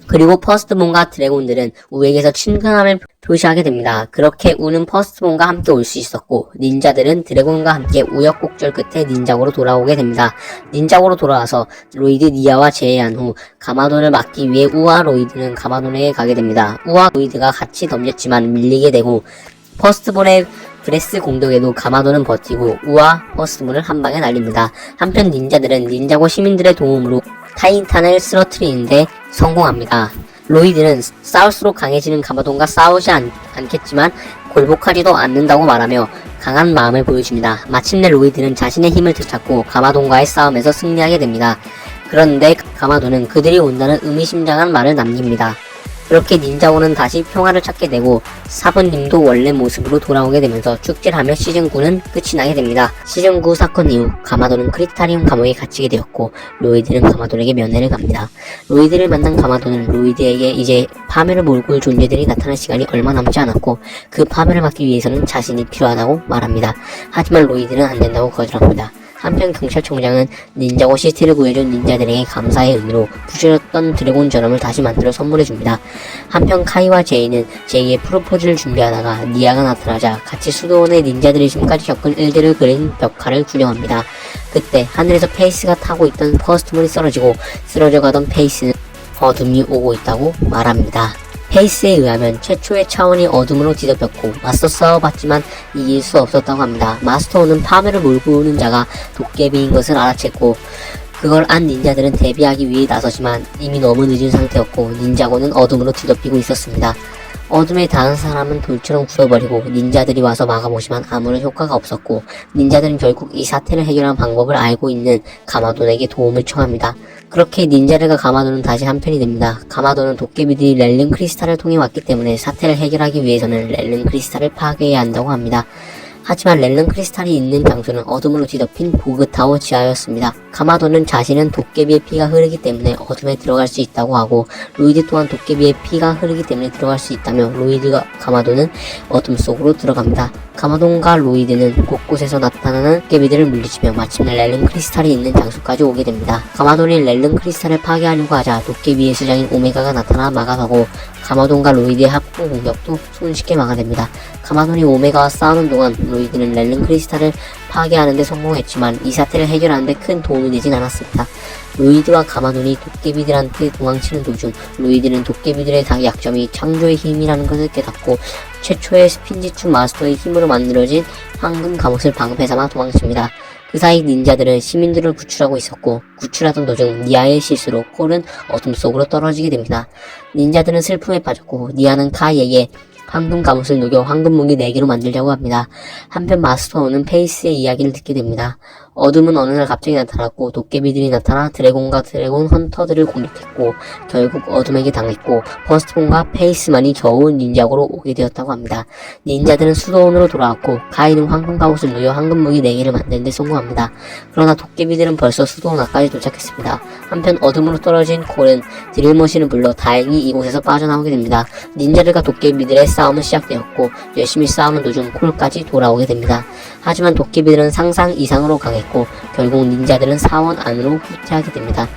그리고 퍼스트본과 드래곤들은 우에게서 친근함을 표시하게 됩니다. 그렇게 우는 퍼스트본과 함께 올 수 있었고 닌자들은 드래곤과 함께 우여곡절 끝에 닌자고로 돌아오게 됩니다. 닌자고로 돌아와서 로이드 니아와 제외한 후 가마돈을 막기 위해 우와 로이드는 가마돈에게 가게 됩니다. 우와 로이드가 같이 덤볐지만 밀리게 되고 퍼스트본의 브레스 공격에도 가마돈은 버티고 우와 퍼스트본을 한방에 날립니다. 한편 닌자들은 닌자고 시민들의 도움으로 타이탄을 쓰러뜨리는데 성공합니다. 로이드는 싸울수록 강해지는 가마돈과 싸우지 않겠지만 굴복하지도 않는다고 말하며 강한 마음을 보여줍니다. 마침내 로이드는 자신의 힘을 되찾고 가마돈과의 싸움에서 승리하게 됩니다. 그런데 가마돈은 그들이 온다는 의미심장한 말을 남깁니다. 그렇게 닌자고는 다시 평화를 찾게 되고 사부님도 원래 모습으로 돌아오게 되면서 축제하며 시즌9는 끝이 나게 됩니다. 시즌9 사건 이후 가마돈은 크리스탈리움 감옥에 갇히게 되었고 로이드는 가마돈에게 면회를 갑니다. 로이드를 만난 가마돈은 로이드에게 이제 파멸을 몰고 올 존재들이 나타날 시간이 얼마 남지 않았고 그 파멸을 막기 위해서는 자신이 필요하다고 말합니다. 하지만 로이드는 안된다고 거절합니다. 한편 경찰청장은 닌자고 시티를 구해준 닌자들에게 감사의 의미로 부셔졌던 드래곤 저럼을 다시 만들어 선물해줍니다. 한편 카이와 제이는 제이의 프로포즈를 준비하다가 니아가 나타나자 같이 수도원의 닌자들이 지금까지 겪은 일들을 그린 벽화를 구경합니다. 그때 하늘에서 페이스가 타고 있던 퍼스트문이 쓰러져 가던 페이스는 어둠이 오고 있다고 말합니다. 페이스에 의하면 최초의 차원이 어둠으로 뒤덮였고 맞서 싸워봤지만 이길 수 없었다고 합니다. 마스터는 파멸을 몰고 오는 자가 도깨비인 것을 알아챘고 그걸 안 닌자들은 대비하기 위해 나서지만 이미 너무 늦은 상태였고 닌자고는 어둠으로 뒤덮이고 있었습니다. 어둠에 닿은 사람은 돌처럼 굳어버리고 닌자들이 와서 막아보지만 아무런 효과가 없었고 닌자들은 결국 이 사태를 해결한 방법을 알고 있는 가마돈에게 도움을 청합니다. 그렇게 닌자들과 가마돈은 다시 한편이 됩니다. 가마돈은 도깨비들이 렐른 크리스탈을 통해 왔기 때문에 사태를 해결하기 위해서는 렐른 크리스탈을 파괴해야 한다고 합니다. 하지만 렐른 크리스탈이 있는 장소는 어둠으로 뒤덮인 보그타워 지하였습니다. 가마돈은 자신은 도깨비의 피가 흐르기 때문에 어둠에 들어갈 수 있다고 하고 로이드 또한 도깨비의 피가 흐르기 때문에 들어갈 수 있다며 로이드가 가마돈은 어둠 속으로 들어갑니다. 가마돈과 로이드는 곳곳에서 나타나는 도깨비들을 물리치며 마침내 렐른 크리스탈이 있는 장소까지 오게 됩니다. 가마돈이 렐른 크리스탈을 파괴하려고 하자 도깨비의 수장인 오메가가 나타나 막아서고 가마돈과 로이드의 합동 공격도 손쉽게 막아냅니다. 가마돈이 오메가와 싸우는 동안 로이드는 렐른 크리스탈을 파괴하는 데 성공했지만 이 사태를 해결하는 데 큰 도움이 되진 않았습니다. 로이드와 가마돈이 도깨비들한테 도망치는 도중 로이드는 도깨비들의 약점이 창조의 힘이라는 것을 깨닫고 최초의 스핀지추 마스터의 힘으로 만들어진 황금 갑옷을 방패 삼아 도망칩니다. 그 사이 닌자들은 시민들을 구출하고 있었고 구출하던 도중 니아의 실수로 콜은 어둠 속으로 떨어지게 됩니다. 닌자들은 슬픔에 빠졌고 니아는 카이에게 황금 갑옷을 녹여 황금 무기 4개로 만들자고 합니다. 한편 마스터는 페이스의 이야기를 듣게 됩니다. 어둠은 어느 날 갑자기 나타났고 도깨비들이 나타나 드래곤과 드래곤 헌터들을 공격했고 결국 어둠에게 당했고 퍼스트본과 페이스만이 겨우 닌자고로 오게 되었다고 합니다. 닌자들은 수도원으로 돌아왔고 카이는 황금 갑옷을 녹여 황금 무기 4개를 만드는 데 성공합니다. 그러나 도깨비들은 벌써 수도원 앞까지 도착했습니다. 한편 어둠으로 떨어진 콜은 드릴머신을 불러 다행히 이곳에서 빠져나오게 됩니다. 닌자들과 도깨비들의 싸움은 시작되었고 열심히 싸우는 도중 콜까지 돌아오게 됩니다. 하지만 도깨비들은 상상 이상으로 강했고 결국 닌자들은 사원 안으로 후퇴하게 됩니다.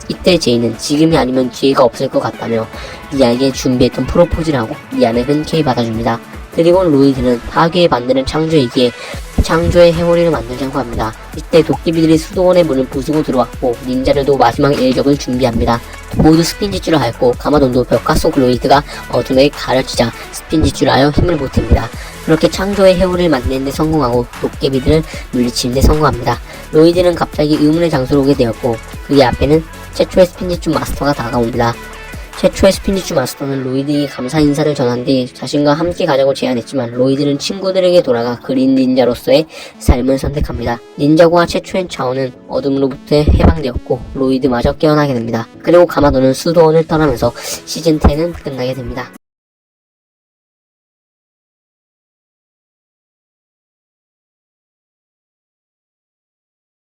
이때 제이는 지금이 아니면 기회가 없을 것 같다며 니아에게 준비했던 프로포즈를 하고 니아는 흔쾌히 받아줍니다. 그리고 로이드는 파괴에 만드는 창조이기에 창조의 해오리를 만들자고 합니다. 이때 도깨비들이 수도원의 문을 부수고 들어왔고 닌자들도 마지막 일격을 준비합니다. 모두 스핀지줄을 핥고 가마돈도 벽화 속 로이드가 어둠에 가려지자 스핀지줄을 하여 힘을 보탭니다. 그렇게 창조의 해오리를 만드는 데 성공하고 도깨비들을 물리치는 데 성공합니다. 로이드는 갑자기 의문의 장소로 오게 되었고 그의 앞에는 최초의 스핀지줄 마스터가 다가옵니다. 최초의 스피니추 마스터는 로이드에게 감사 인사를 전한 뒤 자신과 함께 가자고 제안했지만 로이드는 친구들에게 돌아가 그린 닌자로서의 삶을 선택합니다. 닌자고와 최초의 차원은 어둠으로부터 해방되었고 로이드마저 깨어나게 됩니다. 그리고 가마도는 수도원을 떠나면서 시즌 10은 끝나게 됩니다.